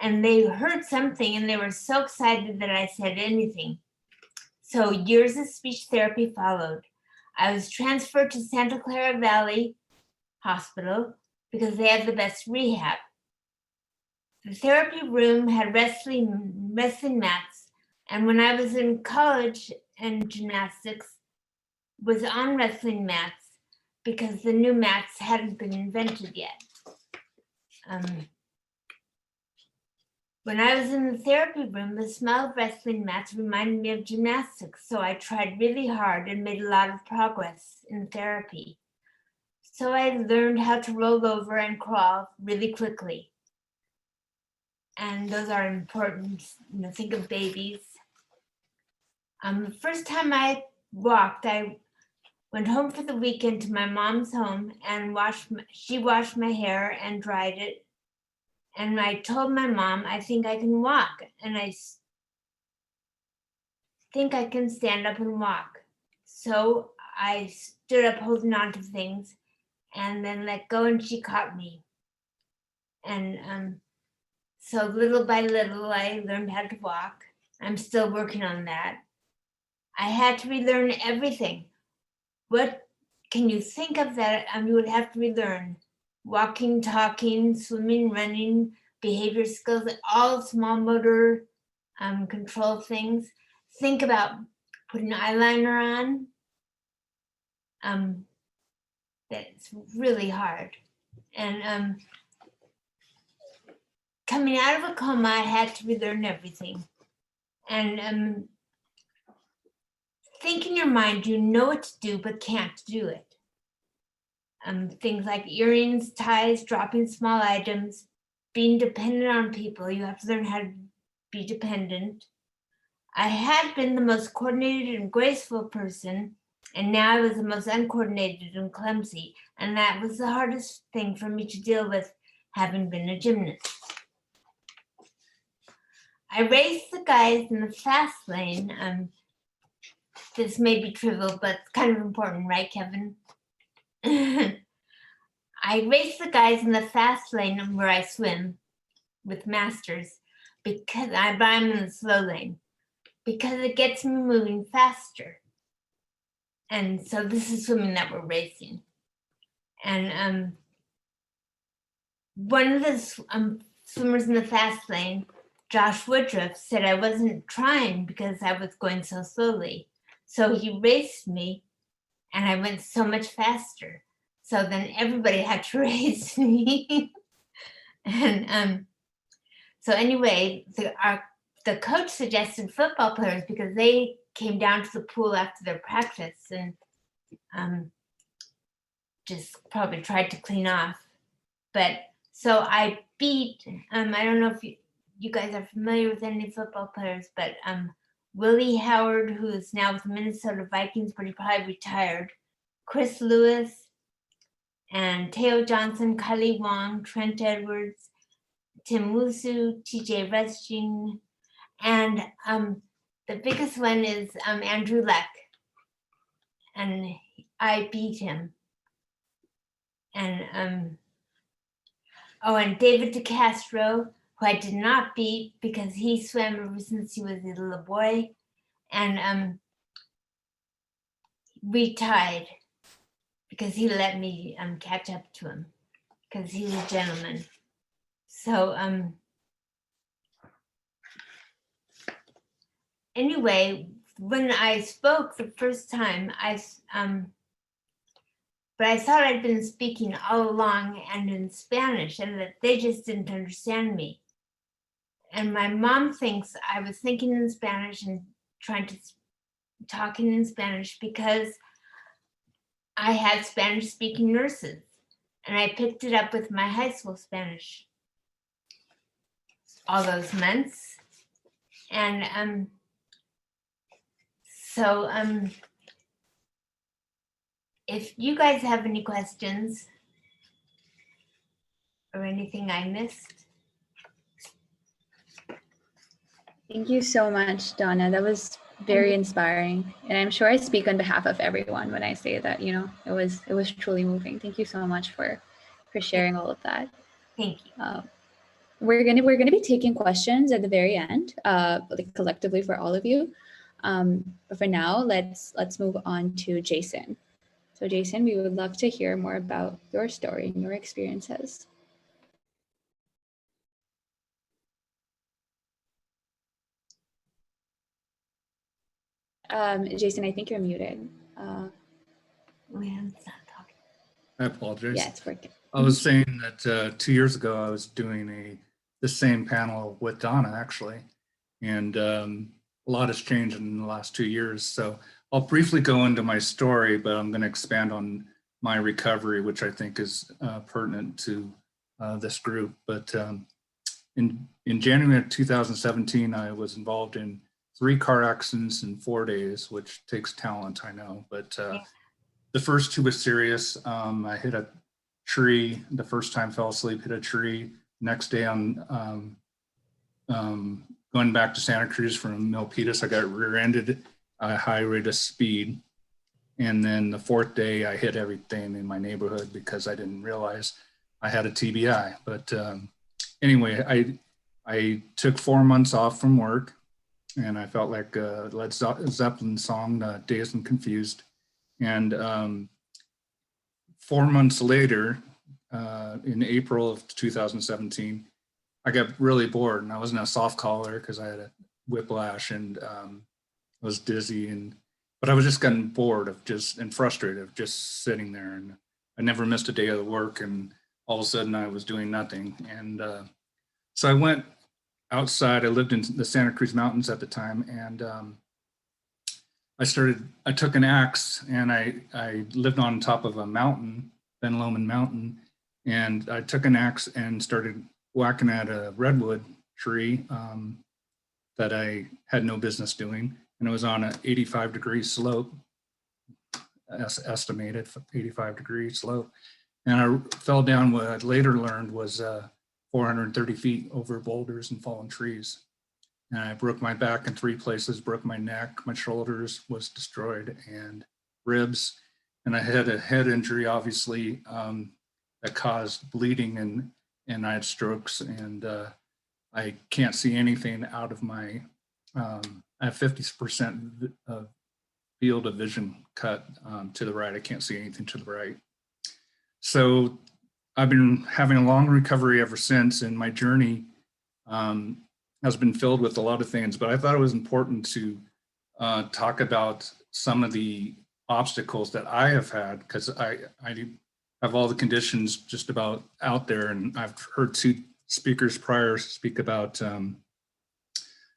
H: And they heard something and they were so excited that I said anything. So years of speech therapy followed. I was transferred to Santa Clara Valley Hospital because they had the best rehab. The therapy room had wrestling mats, and when I was in college and gymnastics, was on wrestling mats because the new mats hadn't been invented yet. When I was in the therapy room, the smell of wrestling mats reminded me of gymnastics, so I tried really hard and made a lot of progress in therapy. So I learned how to roll over and crawl really quickly. And those are important, think of babies. The first time I walked, I went home for the weekend to my mom's home and she washed my hair and dried it. And I told my mom, I think I can walk. And I think I can stand up and walk. So I stood up holding on to things and then let go, and she caught me. And so little by little, I learned how to walk. I'm still working on that. I had to relearn everything. What can you think of that you would have to relearn? Walking, talking, swimming, running, behavior skills, all small motor control things. Think about putting eyeliner on. That's really hard. And coming out of a coma, I had to relearn everything. And think in your mind, you know what to do, but can't do it. Things like earrings, ties, dropping small items, being dependent on people. You have to learn how to be dependent. I had been the most coordinated and graceful person, and now I was the most uncoordinated and clumsy. And that was the hardest thing for me to deal with, having been a gymnast. I raced the guys in the fast lane. This may be trivial, but it's kind of important, right, Kevin? I race the guys in the fast lane where I swim with masters because I'm in the slow lane because it gets me moving faster. And so this is swimming that we're racing. And one of the swimmers in the fast lane, Josh Woodruff, said I wasn't trying because I was going so slowly. So he raced me and I went so much faster. So then everybody had to race me. And so anyway, the coach suggested football players because they came down to the pool after their practice and just probably tried to clean off. But so I beat, I don't know if you guys are familiar with any football players, but Willie Howard, who is now with the Minnesota Vikings, but he probably retired, Chris Lewis, and Teo Johnson, Kylie Wong, Trent Edwards, Tim Wusu, TJ Resting, and the biggest one is Andrew Leck, and I beat him. And and David DeCastro, who I did not beat because he swam ever since he was a little boy, and we tied because he let me catch up to him because he's a gentleman. So anyway, when I spoke the first time, but I thought I'd been speaking all along and in Spanish, and that they just didn't understand me. And my mom thinks I was thinking in Spanish and talking in Spanish because I had Spanish speaking nurses, and I picked it up with my high school Spanish all those months. And so if you guys have any questions or anything I missed.
I: Thank you so much, Donna. That was very inspiring. And I'm sure I speak on behalf of everyone when I say that, you know, it was truly moving. Thank you so much for sharing all of that.
H: Thank you.
I: We're gonna be taking questions at the very end, like collectively for all of you. But for now, let's move on to Jason. So Jason, we would love to hear more about your story and your experiences. Jason, I think you're muted.
J: I apologize.
I: Yeah, it's working.
J: I was saying that 2 years ago, I was doing the same panel with Donna, actually. And a lot has changed in the last 2 years. So I'll briefly go into my story, but I'm going to expand on my recovery, which I think is pertinent to this group. But in January of 2017, I was involved in 3 car accidents in 4 days, which takes talent, I know. But the first 2 was serious. I hit a tree. The first time fell asleep, hit a tree. Next day I'm going back to Santa Cruz from Milpitas. I got rear-ended at a high rate of speed. And then the fourth day I hit everything in my neighborhood because I didn't realize I had a TBI. But anyway, I took 4 months off from work, and I felt like Led Zeppelin song, Dazed and Confused. And 4 months later, in April of 2017, I got really bored, and I was in a soft collar because I had a whiplash and was dizzy, but I was just getting bored and frustrated of just sitting there. And I never missed a day of the work, and all of a sudden I was doing nothing. And so I went outside. I lived in the Santa Cruz Mountains at the time, and I took an axe, and I lived on top of a mountain, Ben Lomond Mountain, and I took an axe and started whacking at a redwood tree that I had no business doing. And it was on an 85-degree slope, estimated 85-degree slope. And I fell down what I later learned was 430 feet over boulders and fallen trees. And I broke my back in 3 places, broke my neck, my shoulders was destroyed, and ribs. And I had a head injury, obviously, that caused bleeding, and I had strokes, and I can't see anything out of my, I have 50% of field of vision cut to the right. I can't see anything to the right. So I've been having a long recovery ever since, and my journey has been filled with a lot of things, but I thought it was important to talk about some of the obstacles that I have had, because I have all the conditions just about out there, and I've heard 2 speakers prior speak about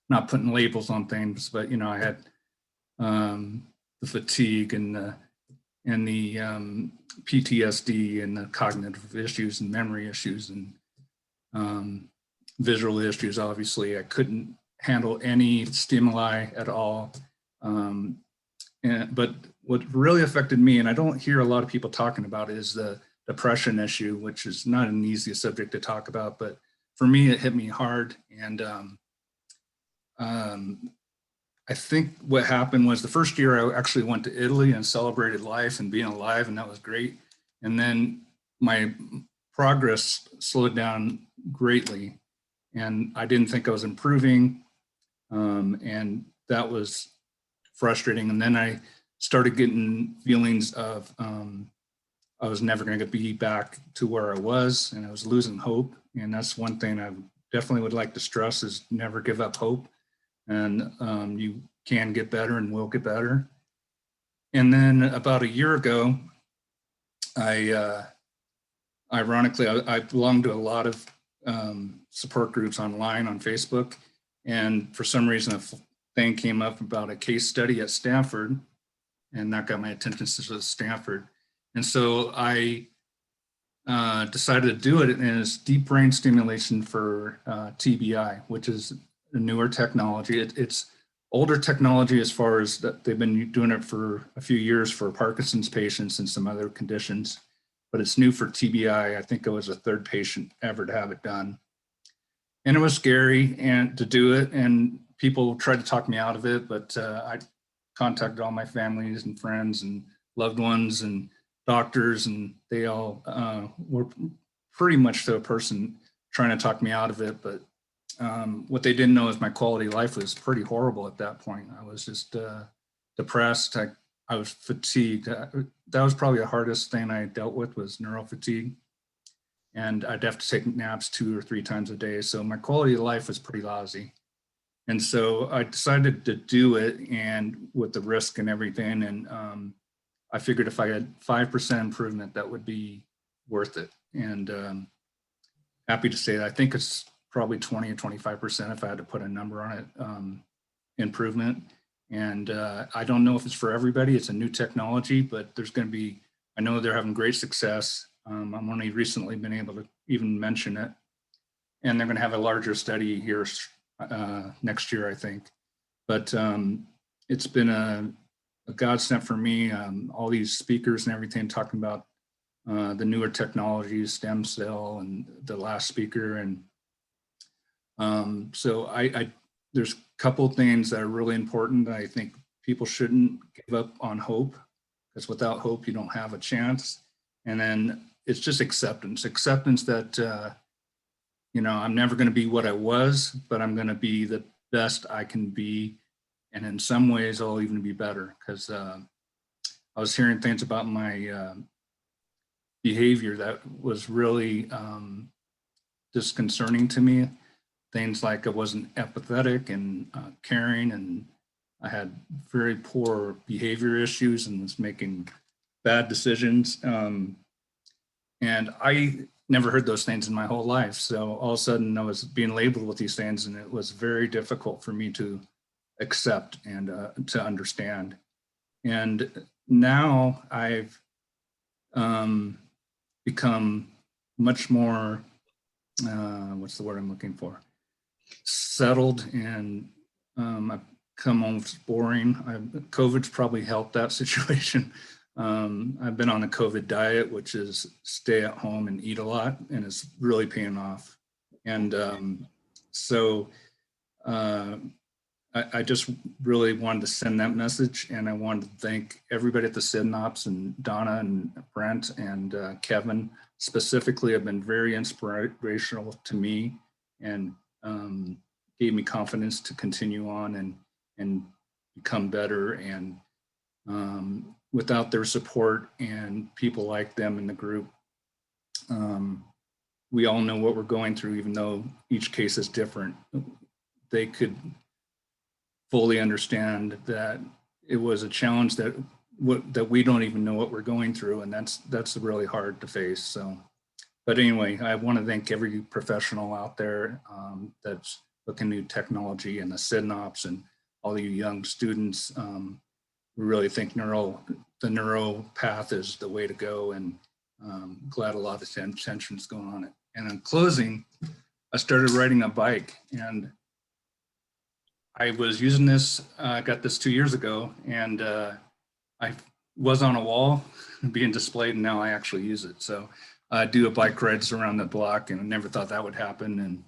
J: not putting labels on things, but I had the fatigue and the PTSD and the cognitive issues and memory issues and visual issues. Obviously, I couldn't handle any stimuli at all. But what really affected me, and I don't hear a lot of people talking about, is the depression issue, which is not an easy subject to talk about, but for me, it hit me hard. And I think what happened was the first year I actually went to Italy and celebrated life and being alive, and that was great. And then my progress slowed down greatly, and I didn't think I was improving, and that was frustrating. And then I started getting feelings of I was never going to be back to where I was, and I was losing hope. And that's one thing I definitely would like to stress, is never give up hope. And you can get better and will get better. And then about a year ago, ironically, I belong to a lot of support groups online on Facebook. And for some reason, a thing came up about a case study at Stanford, and that got my attention to Stanford. And so I decided to do it, and it's deep brain stimulation for TBI, which is a newer technology. It's older technology as far as that they've been doing it for a few years for Parkinson's patients and some other conditions, but it's new for TBI. I think I was the 3rd patient ever to have it done. And it was scary and to do it, and people tried to talk me out of it, but I contacted all my families and friends and loved ones and doctors, and they all were pretty much to a person trying to talk me out of it. But what they didn't know is my quality of life was pretty horrible at that point. I was just depressed. I was fatigued. That was probably the hardest thing I dealt with, was neural fatigue. And I'd have to take naps 2 or 3 times a day. So my quality of life was pretty lousy. And so I decided to do it, and with the risk and everything. And I figured if I had 5% improvement, that would be worth it. And happy to say that I think it's probably 20 or 25% if I had to put a number on it, improvement. And I don't know if it's for everybody. It's a new technology, but there's going to be, I know they're having great success. I'm only recently been able to even mention it. And they're going to have a larger study here next year, I think. But it's been a godsend for me. All these speakers and everything talking about the newer technologies, stem cell, and the last speaker. And so there's a couple things that are really important. I think people shouldn't give up on hope, because without hope, you don't have a chance. And then it's just acceptance that, you know, I'm never going to be what I was, but I'm going to be the best I can be. And in some ways, I'll even be better, because I was hearing things about my behavior that was really disconcerting to me. Things like I wasn't empathetic and caring, and I had very poor behavior issues and was making bad decisions. And I never heard those things in my whole life. So all of a sudden I was being labeled with these things, and it was very difficult for me to accept and to understand. And now I've become much more, what's the word I'm looking for? Settled, and I've come almost boring. COVID's probably helped that situation. I've been on a COVID diet, which is stay at home and eat a lot, and it's really paying off. And so I just really wanted to send that message, and I wanted to thank everybody at the Synapse, and Dona and Brent and Kevin specifically have been very inspirational to me, and gave me confidence to continue on and become better. And without their support and people like them in the group, we all know what we're going through, even though each case is different. They could fully understand that it was a challenge that we don't even know what we're going through, and that's really hard to face. So, but anyway, I want to thank every professional out there that's looking at technology, and the Synapse, and all you young students. We really think the neuro path is the way to go, and glad a lot of attention is going on it. And in closing, I started riding a bike, and I was using this, I got this 2 years ago, and I was on a wall being displayed, and now I actually use it. So I do a bike rides around the block, and I never thought that would happen.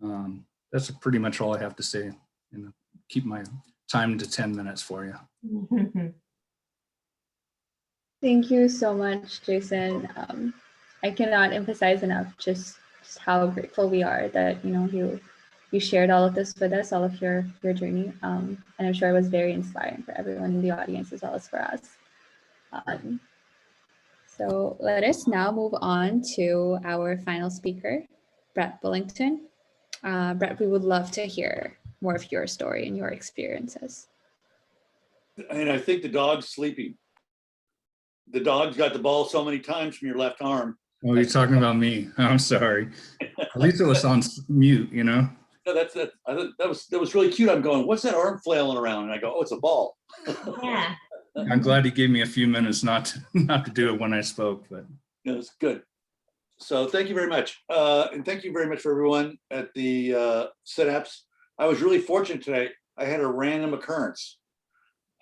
J: And that's pretty much all I have to say, and keep my time to 10 minutes for you.
I: Thank you so much, Jason. I cannot emphasize enough just how grateful we are that you shared all of this with us, all of your journey, and I'm sure it was very inspiring for everyone in the audience as well as for us. So let us now move on to our final speaker, Brett Bullington. Brett, we would love to hear more of your story and your experiences.
K: And I think the dog's sleeping. The dog's got the ball so many times from your left arm.
J: Oh, you're talking about me. I'm sorry. At least it was on mute, you know?
K: No, I thought that was really cute. I'm going, what's that arm flailing around? And I go, oh, it's a ball.
H: Yeah.
J: I'm glad he gave me a few minutes not to do it when I spoke, but.
K: No, it's good. So thank you very much. And thank you very much for everyone at the Synapse. I was really fortunate today. I had a random occurrence.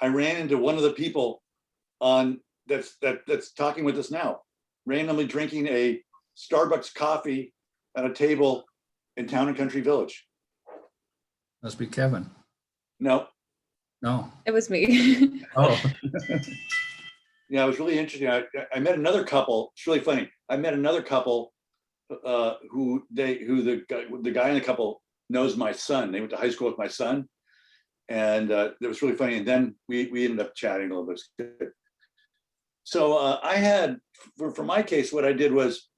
K: I ran into one of the people on that's talking with us now, randomly drinking a Starbucks coffee at a table in Town and Country Village.
J: Must be Kevin.
K: No.
I: It was me.
J: Oh.
K: Yeah, it was really interesting. I met another couple. It's really funny. I met another couple who the guy in the couple knows my son. They went to high school with my son, and it was really funny. And then we ended up chatting a little bit. Good. So I had, for my case, what I did was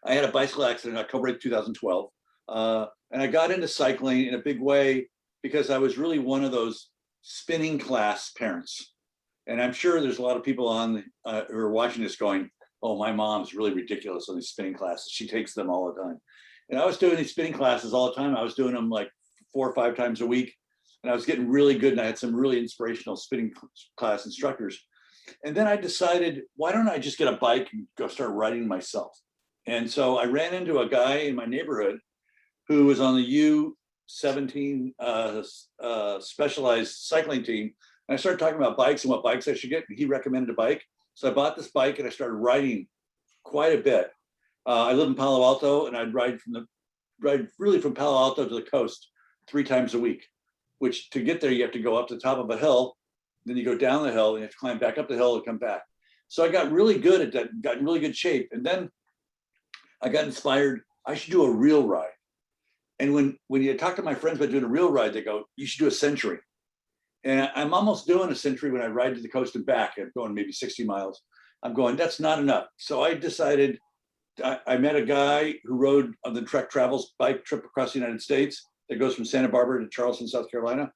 K: I had a bicycle accident in October 2012, and I got into cycling in a big way because I was really one of those spinning class parents. And I'm sure there's a lot of people on who are watching this going, oh, my mom's really ridiculous on these spinning classes. She takes them all the time. And I was doing these spinning classes all the time. I was doing them like 4 or 5 times a week. And I was getting really good. And I had some really inspirational spinning class instructors. And then I decided, why don't I just get a bike and go start riding myself? And so I ran into a guy in my neighborhood who was on the U17 specialized cycling team. And I started talking about bikes and what bikes I should get. And he recommended a bike. So I bought this bike and I started riding quite a bit. I live in Palo Alto, and I'd ride really from Palo Alto to the coast 3 times a week, which to get there, you have to go up the top of a hill, then you go down the hill, and you have to climb back up the hill and come back. So I got really good at that, got in really good shape. And then I got inspired, I should do a real ride. And when you talk to my friends about doing a real ride, they go, you should do a century. And I'm almost doing a century when I ride to the coast and back. I'm going maybe 60 miles. I'm going, that's not enough. So I decided, I met a guy who rode on the Trek Travels bike trip across the United States that goes from Santa Barbara to Charleston, South Carolina.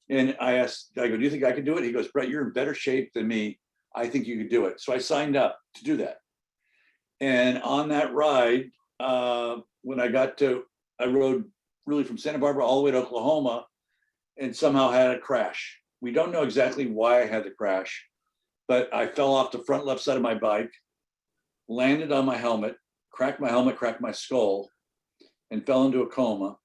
K: And I asked, I go, do you think I could do it? He goes, Brett, you're in better shape than me. I think you could do it. So I signed up to do that. And on that ride, when I rode really from Santa Barbara all the way to Oklahoma and somehow had a crash. We don't know exactly why I had the crash, but I fell off the front left side of my bike, landed on my helmet, cracked my skull, and fell into a coma.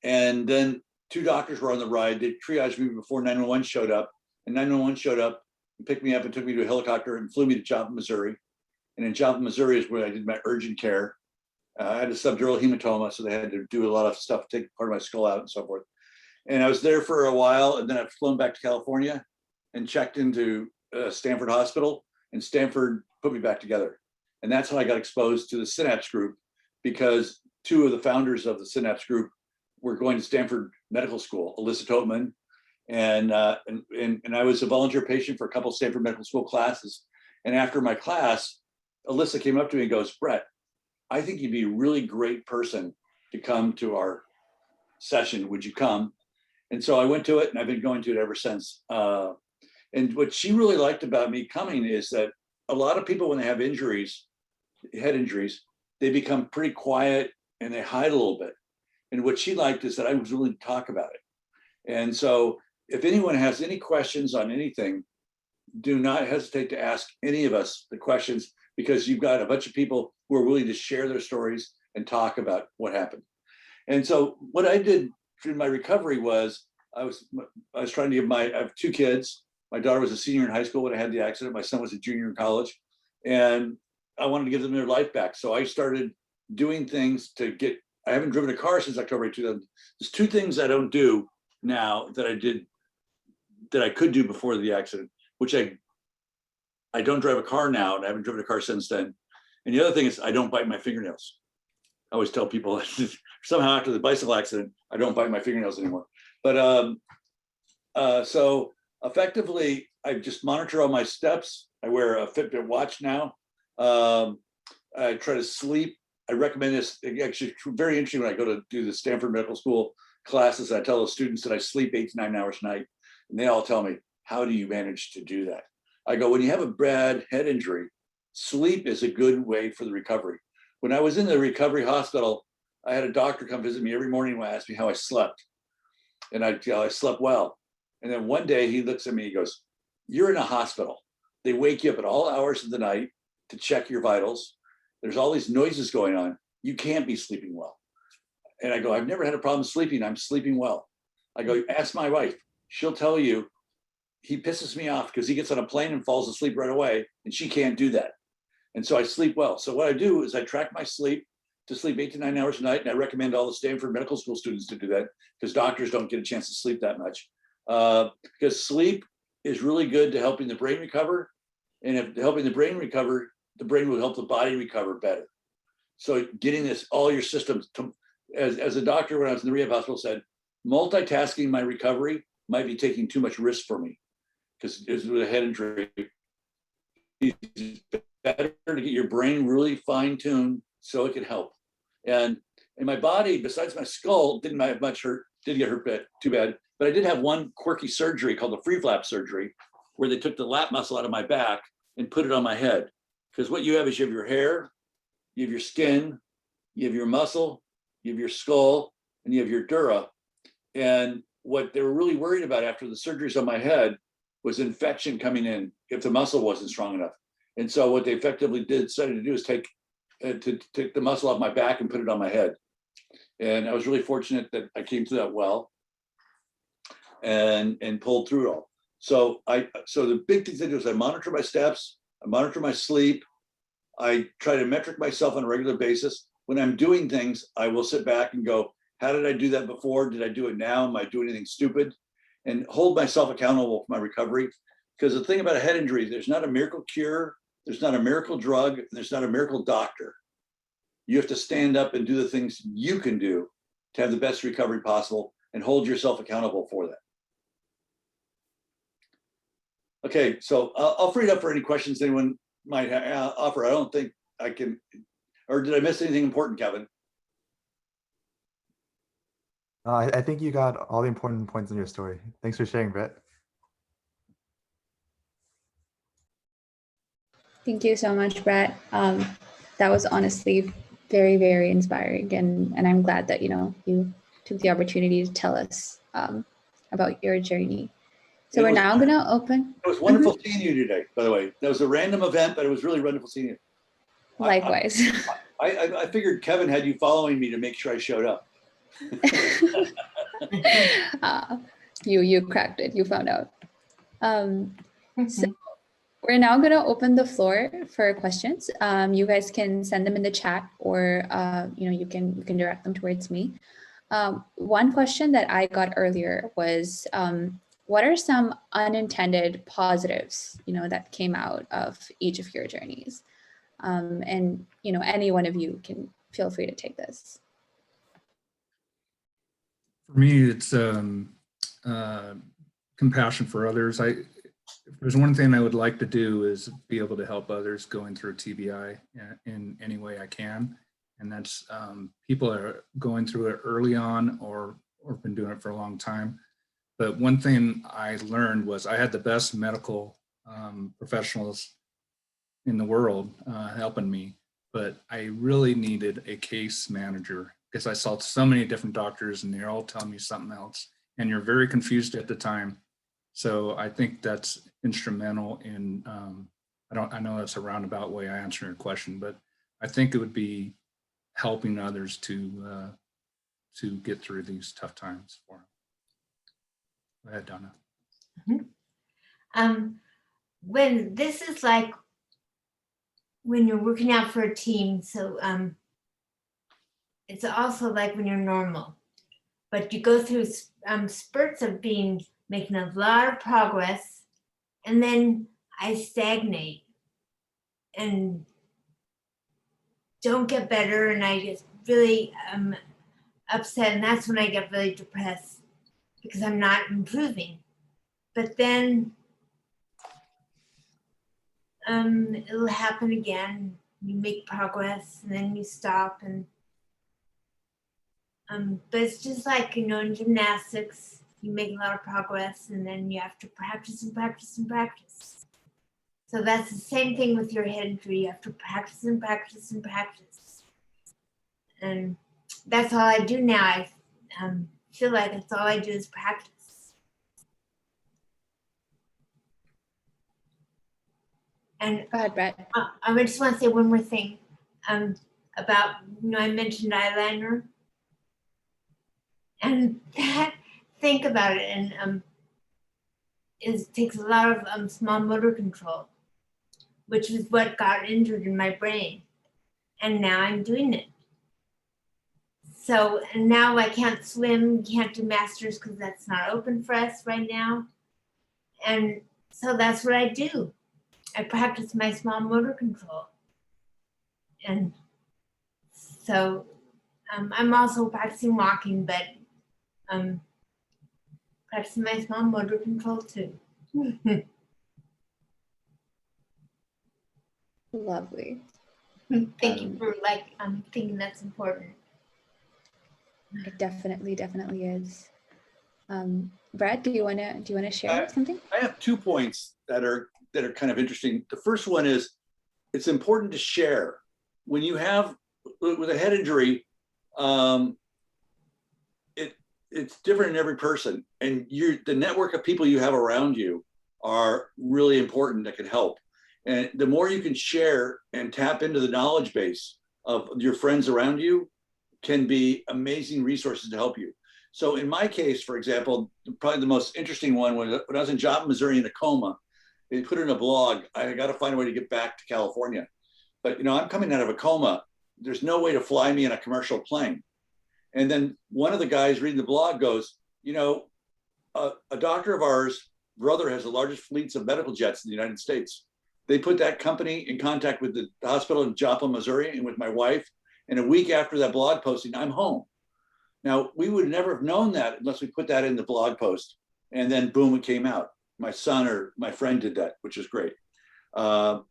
K: And then 2 doctors were on the ride. They triaged me before 911 showed up. And 911 showed up and picked me up and took me to a helicopter and flew me to Joplin, Missouri. And in Joplin, Missouri is where I did my urgent care. I had a subdural hematoma, so they had to do a lot of stuff, take part of my skull out and so forth. And I was there for a while, and then I've flown back to California and checked into Stanford Hospital, and Stanford put me back together. And that's how I got exposed to the Synapse group, because 2 of the founders of the Synapse group were going to Stanford Medical School, Alyssa Topman, and I was a volunteer patient for a couple of Stanford Medical School classes. And after my class, Alyssa came up to me and goes, Brett, I think you'd be a really great person to come to our session. Would you come? And so I went to it, and I've been going to it ever since. And what she really liked about me coming is that a lot of people, when they have injuries, head injuries, they become pretty quiet and they hide a little bit. And what she liked is that I was willing to talk about it. And so if anyone has any questions on anything, do not hesitate to ask any of us the questions, because you've got a bunch of people who are willing to share their stories and talk about what happened. And so what I did through my recovery was I was trying to give I have 2 kids. My daughter was a senior in high school when I had the accident. My son was a junior in college, and I wanted to give them their life back. So I started doing things I haven't driven a car since October 2000. There's 2 things I don't do now that I could do before the accident, which I don't drive a car now, and I haven't driven a car since then. And the other thing is I don't bite my fingernails. I always tell people somehow after the bicycle accident, I don't bite my fingernails anymore. But so effectively, I just monitor all my steps. I wear a Fitbit watch now. I try to sleep. I recommend this. Actually, very interesting when I go to do the Stanford Medical School classes. I tell the students that I sleep 8 to 9 hours a night, and they all tell me, how do you manage to do that? I go, when you have a bad head injury, sleep is a good way for the recovery. When I was in the recovery hospital, I had a doctor come visit me every morning and ask me how I slept. And I slept well. And then one day he looks at me, he goes, you're in a hospital. They wake you up at all hours of the night to check your vitals. There's all these noises going on. You can't be sleeping well. And I go, I've never had a problem sleeping. I'm sleeping well. I go, ask my wife. She'll tell you, he pisses me off because he gets on a plane and falls asleep right away, and she can't do that. And so I sleep well. So what I do is I track my sleep to sleep 8 to 9 hours a night. And I recommend all the Stanford Medical School students to do that, because doctors don't get a chance to sleep that much. Because sleep is really good to helping the brain recover. And if helping the brain recover, the brain will help the body recover better. So getting all your systems, as a doctor when I was in the rehab hospital said, multitasking my recovery might be taking too much risk for me, because with a head injury, it's better to get your brain really fine-tuned so it can help. And my body, besides my skull, didn't have much hurt, didn't get hurt too bad, but I did have one quirky surgery called the free flap surgery, where they took the lat muscle out of my back and put it on my head. Because what you have is you have your hair, you have your skin, you have your muscle, you have your skull, and you have your dura. And what they were really worried about after the surgeries on my head was infection coming in if the muscle wasn't strong enough. And so what they effectively decided to do is take the muscle off my back and put it on my head. And I was really fortunate that I came through that well and pulled through it all. So the big thing to do is I monitor my steps, I monitor my sleep, I try to metric myself on a regular basis. When I'm doing things, I will sit back and go, how did I do that before? Did I do it now? Am I doing anything stupid? And hold myself accountable for my recovery. Because the thing about a head injury, there's not a miracle cure, there's not a miracle drug, there's not a miracle doctor. You have to stand up and do the things you can do to have the best recovery possible and hold yourself accountable for that. Okay, so I'll free it up for any questions anyone might offer. I don't think I can, or did I miss anything important, Kevin?
G: I think you got all the important points in your story. Thanks for sharing, Brett.
I: Thank you so much, Brett. That was honestly very, very inspiring, and I'm glad that you took the opportunity to tell us about your journey. So we're now going to open.
K: It was wonderful seeing you today, by the way. That was a random event, but it was really wonderful seeing you.
I: Likewise.
K: I figured Kevin had you following me to make sure I showed up.
I: You cracked it. You found out. So we're now going to open the floor for questions. You guys can send them in the chat, or you can direct them towards me. One question that I got earlier was, what are some unintended positives, that came out of each of your journeys? And any one of you can feel free to take this.
J: For me, it's compassion for others. If there's one thing I would like to do is be able to help others going through TBI in any way I can. And that's people are going through it early on or been doing it for a long time. But one thing I learned was I had the best medical professionals in the world helping me, but I really needed a case manager because I saw so many different doctors and they're all telling me something else, and you're very confused at the time. So I think that's instrumental in, I know that's a roundabout way I answer your question, but I think it would be helping others to get through these tough times for them. Go ahead, Donna.
H: When this is like when you're working out for a team, so it's also like when you're normal, but you go through spurts of making a lot of progress, and then I stagnate and don't get better, and I get really upset, and that's when I get really depressed because I'm not improving. But then it'll happen again. You make progress, and then you stop, and but it's just like, in gymnastics, you make a lot of progress, and then you have to practice and practice and practice. So that's the same thing with your head injury. You have to practice and practice and practice. And that's all I do now. I feel like that's all I do is practice. And
I: go ahead, Brett.
H: I just want to say one more thing about, I mentioned eyeliner. And that, think about it, and it takes a lot of small motor control, which is what got injured in my brain. And now I'm doing it. So, and now I can't swim, can't do masters because that's not open for us right now. And so that's what I do. I practice my small motor control. And so I'm also practicing walking, but practicing my small motor control too.
I: Lovely.
H: Thank you for thinking that's important.
I: It definitely is. Brad, do you wanna share something?
K: I have 2 points that are kind of interesting. The first one is it's important to share. When you have with a head injury, it's different in every person, and the network of people you have around you are really important that can help. And the more you can share and tap into the knowledge base of your friends around you can be amazing resources to help you. So in my case, for example, probably the most interesting one was when I was in Joplin, Missouri in a coma. They put in a blog, I got to find a way to get back to California. But I'm coming out of a coma. There's no way to fly me in a commercial plane. And then one of the guys reading the blog goes, a doctor of ours brother has the largest fleets of medical jets in the United States. They put that company in contact with the hospital in Joplin, Missouri, and with my wife. And a week after that blog posting, I'm home. Now, we would never have known that unless we put that in the blog post. And then boom, it came out. My son or my friend did that, which is great. So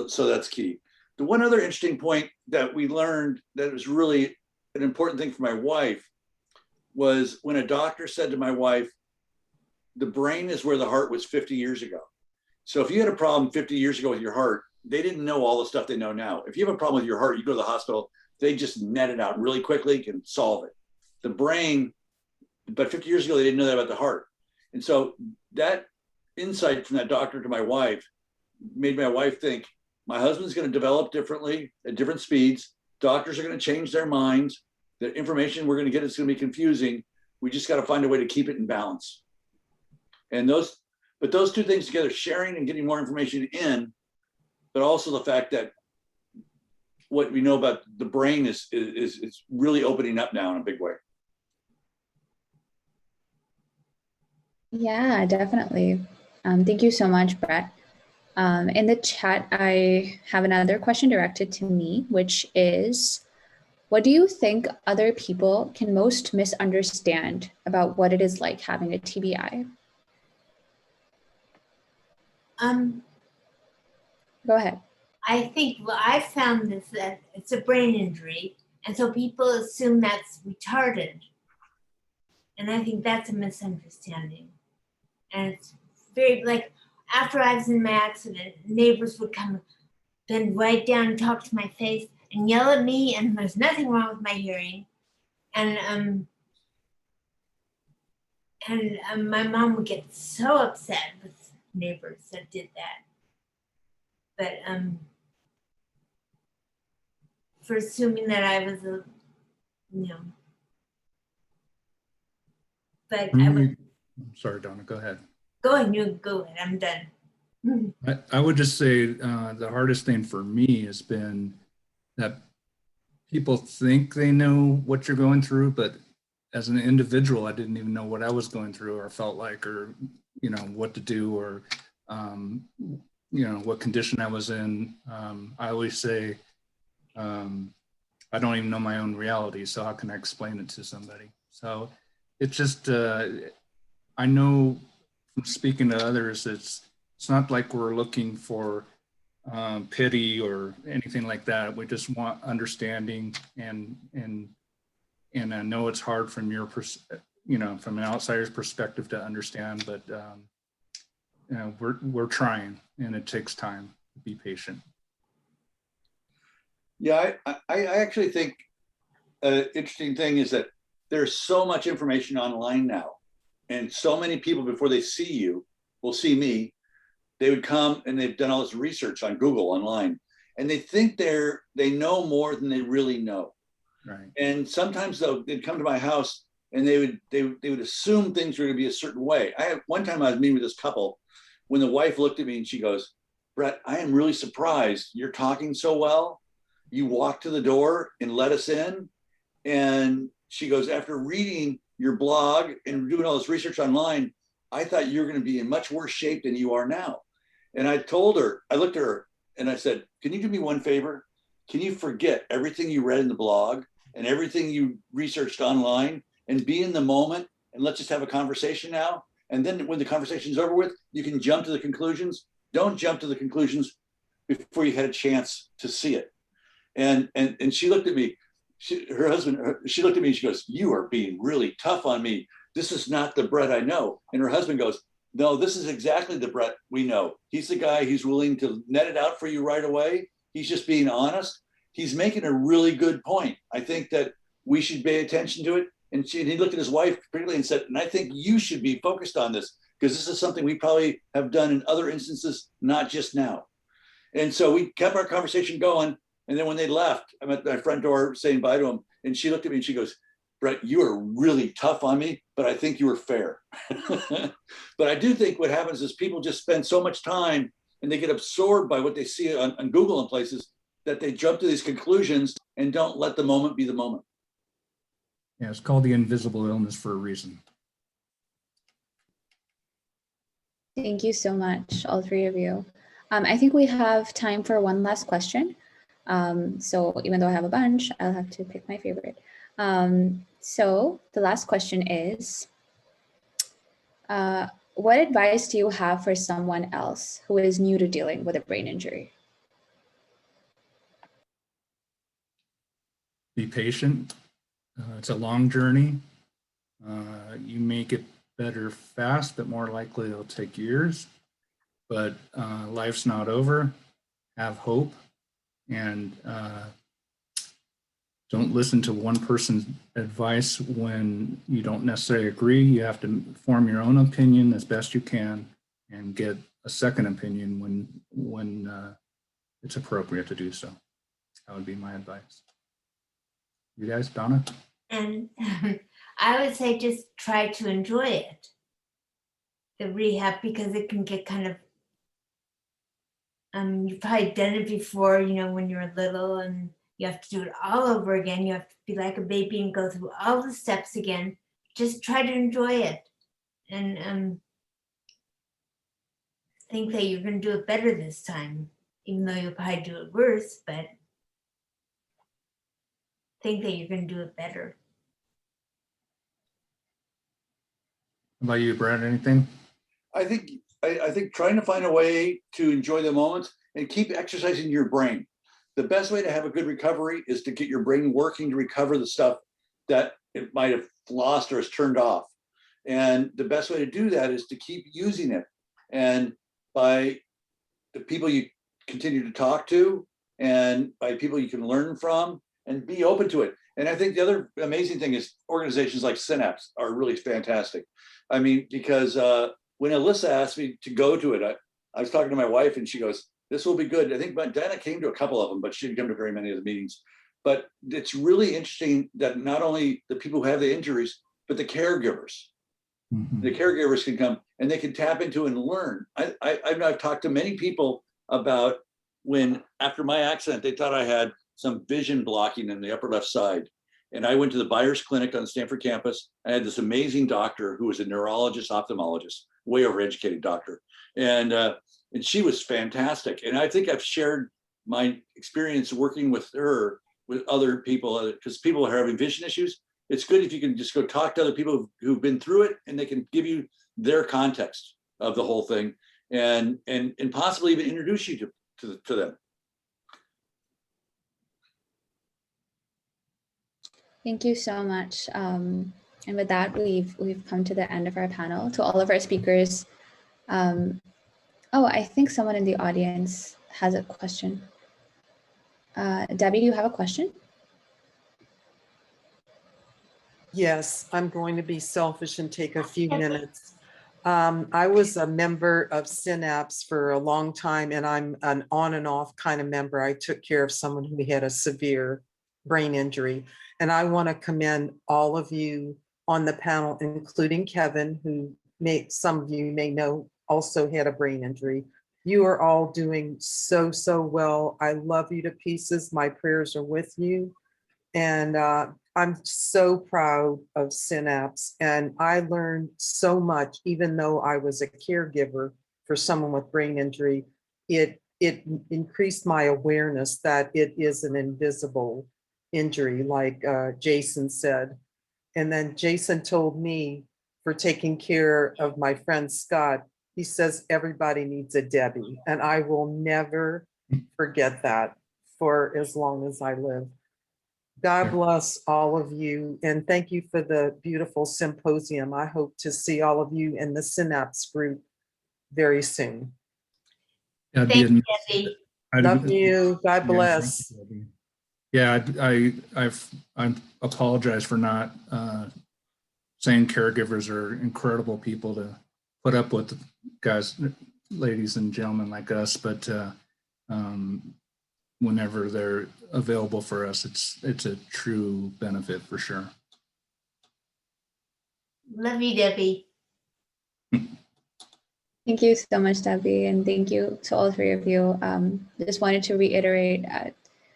K: that's key. The one other interesting point that we learned that was really an important thing for my wife was when a doctor said to my wife, the brain is where the heart was 50 years ago. So if you had a problem 50 years ago with your heart, they didn't know all the stuff they know now. If you have a problem with your heart, you go to the hospital, they just net it out really quickly, can solve it. The brain, but 50 years ago, they didn't know that about the heart. And so that insight from that doctor to my wife made my wife think, my husband's going to develop differently at different speeds. Doctors are going to change their minds. The information we're going to get is going to be confusing. We just got to find a way to keep it in balance. And those two things together, sharing and getting more information in, but also the fact that what we know about the brain is really opening up now in a big way.
I: Yeah, definitely. Thank you so much, Brett. In the chat, I have another question directed to me, which is, what do you think other people can most misunderstand about what it is like having a TBI? Go ahead.
H: I think, well, I found this, that it's a brain injury, and so people assume that's retarded. And I think that's a misunderstanding. And it's very, like, after I was in my accident, neighbors would come, bend right down and talk to my face and yell at me, and there's nothing wrong with my hearing. And my mom would get so upset with neighbors that did that. But for assuming that I was a, but I would.
J: I'm sorry, Donna, go ahead.
H: Go ahead, you go ahead, I'm done.
J: I would just say the hardest thing for me has been that people think they know what you're going through, but as an individual, I didn't even know what I was going through or felt like, or, what to do, or, what condition I was in. I always say, I don't even know my own reality, so how can I explain it to somebody? So it's just, I know from speaking to others, it's not like we're looking for pity or anything like that. We just want understanding, and I know it's hard from your from an outsider's perspective to understand, but we're trying, and it takes time to be patient.
K: Yeah, I actually think an interesting thing is that there's so much information online now, and so many people, before they see you, will see me. They would come and they've done all this research on Google online, and they think they know more than they really know.
J: Right.
K: And sometimes they'd come to my house and they would assume things were going to be a certain way. One time I was meeting with this couple when the wife looked at me and she goes, "Brett, I am really surprised you're talking so well. You walked to the door and let us in." And she goes, "After reading your blog and doing all this research online, I thought you were going to be in much worse shape than you are now." And I told her, I looked at her and I said, "Can you do me one favor? Can you forget everything you read in the blog and everything you researched online and be in the moment, and let's just have a conversation now? And then when the conversation's over with, you can jump to the conclusions. Don't jump to the conclusions before you had a chance to see it." And she looked at me, she looked at me and she goes, "You are being really tough on me. This is not the Brett I know." And her husband goes, "No, this is exactly the Brett we know. He's the guy who's willing to net it out for you right away. He's just being honest. He's making a really good point. I think that we should pay attention to it." And he looked at his wife particularly and said, "And I think you should be focused on this, because this is something we probably have done in other instances, not just now." And so we kept our conversation going. And then when they left, I'm at my front door saying bye to him. And she looked at me and she goes, "Brett, you are really tough on me, but I think you were fair." But I do think what happens is people just spend so much time and they get absorbed by what they see on Google and places that they jump to these conclusions and don't let the moment be the moment.
J: Yeah, it's called the invisible illness for a reason.
I: Thank you so much, all three of you. I think we have time for one last question. So even though I have a bunch, I'll have to pick my favorite. So the last question is, what advice do you have for someone else who is new to dealing with a brain injury?
J: Be patient. It's a long journey. You may get better fast, but more likely it'll take years. But life's not over. Have hope, and don't listen to one person's advice when you don't necessarily agree. You have to form your own opinion as best you can, and get a second opinion when it's appropriate to do so. That would be my advice. You guys, Donna?
H: And I would say just try to enjoy it, the rehab, because it can get kind of, you've probably done it before, you know, when you're little and you have to do it all over again. You have to be like a baby and go through all the steps again. Just try to enjoy it and think that you're going to do it better this time, even though you'll probably do it worse, but think that you're going to do it better.
J: How about you, Brad? Anything?
K: I think trying to find a way to enjoy the moment and keep exercising your brain. The best way to have a good recovery is to get your brain working to recover the stuff that it might have lost or has turned off. And the best way to do that is to keep using it. And by the people you continue to talk to, and by people you can learn from, and be open to it. And I think the other amazing thing is organizations like Synapse are really fantastic. I mean, because when Alyssa asked me to go to it, I was talking to my wife and she goes, this will be good. I think Dana came to a couple of them, but she didn't come to very many of the meetings. But it's really interesting that not only the people who have the injuries, but the caregivers. Mm-hmm. The caregivers can come and they can tap into and learn. I've talked to many people about when, after my accident, they thought I had some vision blocking in the upper left side. And I went to the Byers Clinic on the Stanford campus. I had this amazing doctor who was a neurologist, ophthalmologist, way overeducated doctor. And she was fantastic. And I think I've shared my experience working with her with other people, because people are having vision issues. It's good if you can just go talk to other people who've been through it, and they can give you their context of the whole thing, and possibly even introduce you to them.
I: Thank you so much. And with that, we've come to the end of our panel. To all of our speakers, I think someone in the audience has a question. Debbie, do you have a question?
L: Yes, I'm going to be selfish and take a few minutes. I was a member of Synapse for a long time, and I'm an on and off kind of member. I took care of someone who had a severe brain injury. And I want to commend all of you on the panel, including Kevin, who some of you may know also had a brain injury. You are all doing so well. I love you to pieces. My prayers are with you. And I'm so proud of Synapse. And I learned so much, even though I was a caregiver for someone with brain injury. It increased my awareness that it is an invisible injury, like Jason said. And then Jason told me, for taking care of my friend Scott, he says everybody needs a Debbie, and I will never forget that for as long as I live. God bless all of you, and thank you for the beautiful symposium. I hope to see all of you in the Synapse group very soon.
H: Thank you, Debbie.
L: Love you. God bless.
J: Yeah, I apologize for not saying caregivers are incredible people to put up with, guys, ladies and gentlemen like us, but whenever they're available for us, it's a true benefit for sure.
H: Love you, Debbie.
I: Thank you so much, Debbie, and thank you to all three of you. Just wanted to reiterate,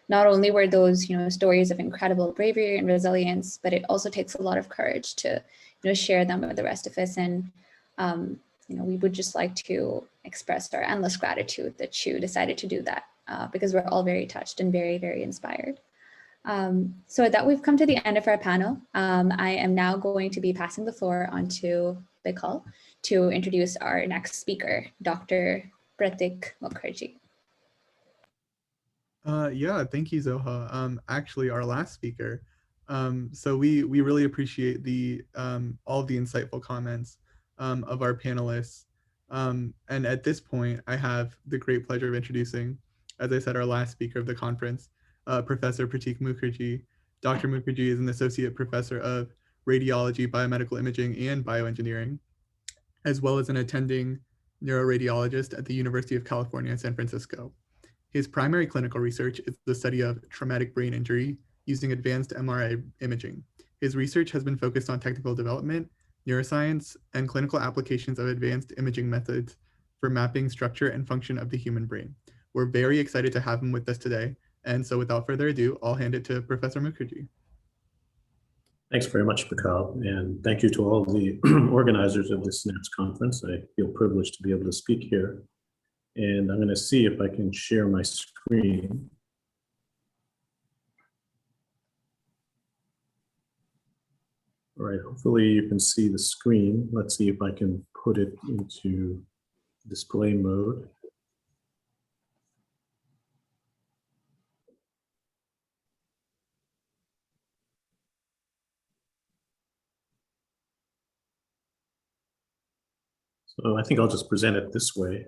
I: not only were those stories of incredible bravery and resilience, but it also takes a lot of courage to share them with the rest of us. And we would just like to express our endless gratitude that you decided to do that, because we're all very touched and very, very inspired. So with that, we've come to the end of our panel. I am now going to be passing the floor on to Bikal to introduce our next speaker, Dr. Pratik Mukherjee.
E: Yeah, thank you, Zoha. Actually, our last speaker. So we really appreciate all of the insightful comments of our panelists. And at this point, I have the great pleasure of introducing, as I said, our last speaker of the conference, Professor Pratik Mukherjee. Dr. Mukherjee is an associate professor of radiology, biomedical imaging, and bioengineering, as well as an attending neuroradiologist at the University of California, San Francisco. His primary clinical research is the study of traumatic brain injury using advanced MRI imaging. His research has been focused on technical development, neuroscience, and clinical applications of advanced imaging methods for mapping structure and function of the human brain. We're very excited to have him with us today. And so without further ado, I'll hand it to Professor Mukherjee.
M: Thanks very much, Bikal, and thank you to all the organizers of this Synapse conference. I feel privileged to be able to speak here. And I'm going to see if I can share my screen. All right, hopefully you can see the screen. Let's see if I can put it into display mode. So I think I'll just present it this way.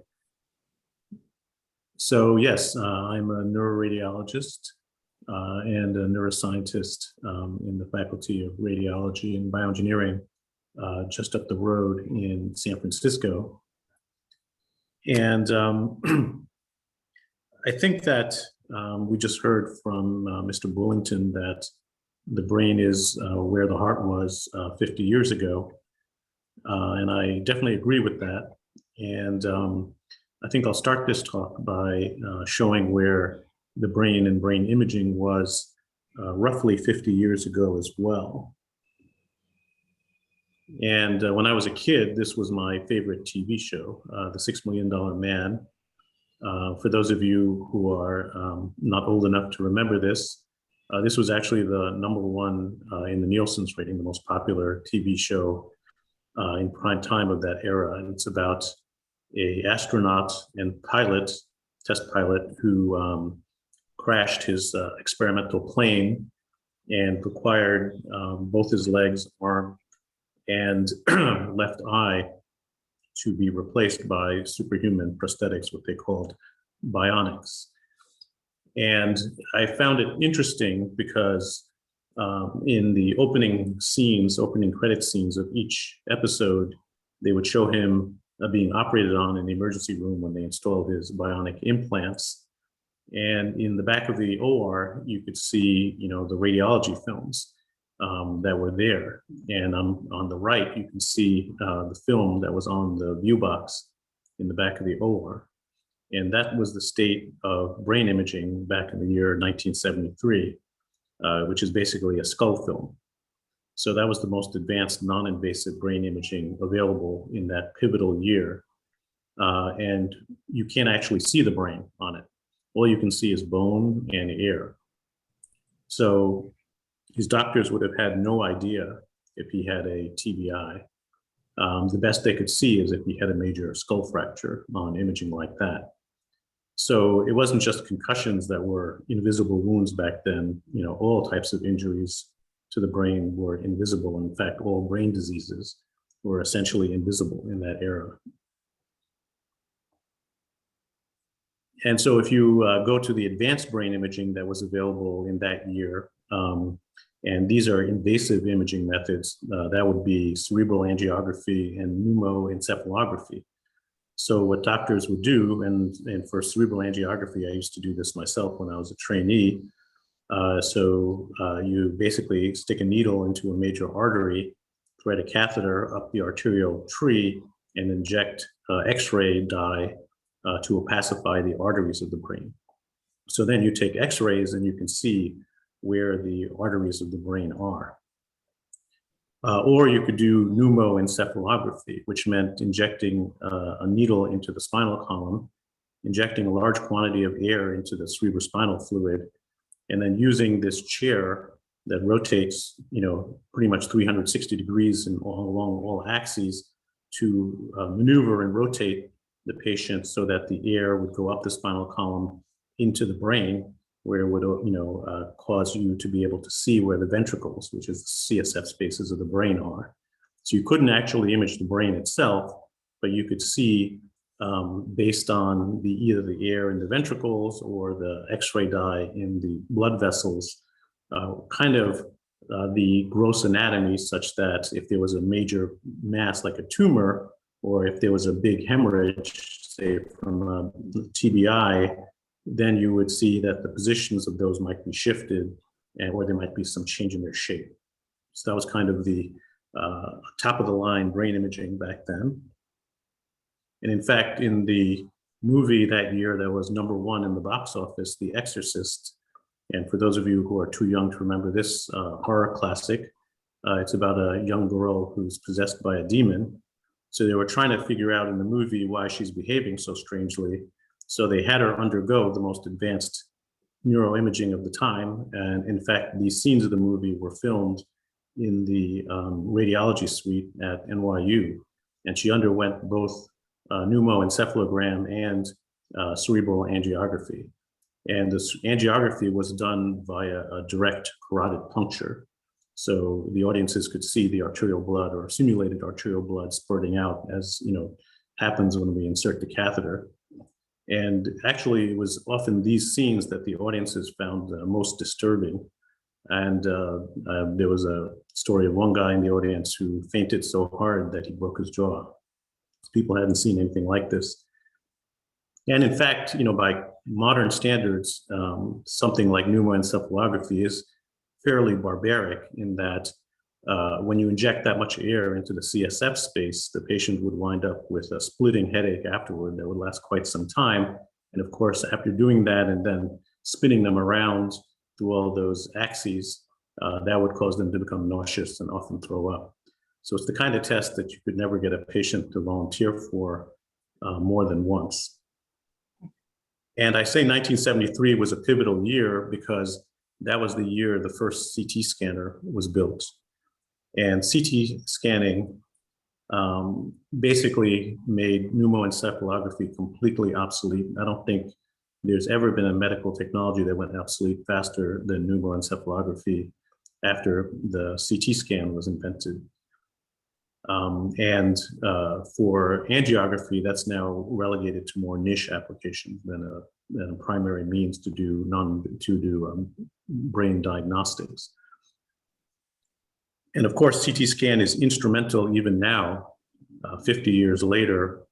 M: So yes, I'm a neuroradiologist and a neuroscientist in the Faculty of Radiology and Bioengineering just up the road in San Francisco. And I think that we just heard from Mr. Bullington that the brain is where the heart was 50 years ago. And I definitely agree with that. And I think I'll start this talk by showing where the brain and brain imaging was roughly 50 years ago as well. And when I was a kid, this was my favorite TV show, The $6 Million Man. For those of you who are not old enough to remember this, this was actually the #1 in the Nielsen's rating, the most popular TV show in prime time of that era. And it's about an astronaut and test pilot, who crashed his experimental plane and required both his legs, arm, and left eye to be replaced by superhuman prosthetics, what they called bionics. And I found it interesting because in the opening credit scenes of each episode, they would show him being operated on in the emergency room when they installed his bionic implants. And in the back of the OR, you could see, the radiology films that were there. And on the right, you can see the film that was on the view box in the back of the OR. And that was the state of brain imaging back in the year 1973, which is basically a skull film. So that was the most advanced non-invasive brain imaging available in that pivotal year. And you can't actually see the brain on it. All you can see is bone and air. So his doctors would have had no idea if he had a TBI. The best they could see is if he had a major skull fracture on imaging like that. So it wasn't just concussions that were invisible wounds back then. All types of injuries to the brain were invisible. In fact, all brain diseases were essentially invisible in that era. And so if you go to the advanced brain imaging that was available in that year, and these are invasive imaging methods, that would be cerebral angiography and pneumoencephalography. So what doctors would do, and for cerebral angiography, I used to do this myself when I was a trainee. You basically stick a needle into a major artery, thread a catheter up the arterial tree, and inject X-ray dye to opacify the arteries of the brain. So then you take X-rays and you can see where the arteries of the brain are. Or you could do pneumoencephalography, which meant injecting a needle into the spinal column, injecting a large quantity of air into the cerebrospinal fluid, and then using this chair that rotates, pretty much 360 degrees along all axes to maneuver and rotate the patient so that the air would go up the spinal column into the brain, where it would, cause you to be able to see where the ventricles, which is the CSF spaces of the brain, are. So you couldn't actually image the brain itself, but you could see, based on either the air in the ventricles or the X-ray dye in the blood vessels, the gross anatomy, such that if there was a major mass like a tumor, or if there was a big hemorrhage, say from a TBI, then you would see that the positions of those might be shifted, or there might be some change in their shape. So that was kind of the top of the line brain imaging back then. And in fact, in the movie that year that was #1 in the box office, The Exorcist, and for those of you who are too young to remember this horror classic, it's about a young girl who's possessed by a demon. So they were trying to figure out in the movie why she's behaving so strangely. So they had her undergo the most advanced neuroimaging of the time. And in fact, these scenes of the movie were filmed in the radiology suite at NYU. And she underwent both pneumoencephalogram and cerebral angiography. And this angiography was done via a direct carotid puncture. So the audiences could see the arterial blood or simulated arterial blood spurting out, as happens when we insert the catheter. And actually, it was often these scenes that the audiences found most disturbing. And there was a story of one guy in the audience who fainted so hard that he broke his jaw. People hadn't seen anything like this. And in fact, by modern standards, something like pneumoencephalography is fairly barbaric in that when you inject that much air into the CSF space, the patient would wind up with a splitting headache afterward that would last quite some time. And of course, after doing that and then spinning them around through all those axes, that would cause them to become nauseous and often throw up. So it's the kind of test that you could never get a patient to volunteer for more than once. And I say 1973 was a pivotal year because that was the year the first CT scanner was built. And CT scanning basically made pneumoencephalography completely obsolete. I don't think there's ever been a medical technology that went obsolete faster than pneumoencephalography after the CT scan was invented. For angiography, that's now relegated to more niche applications than a primary means to do brain diagnostics. And of course, CT scan is instrumental even now, 50 years later,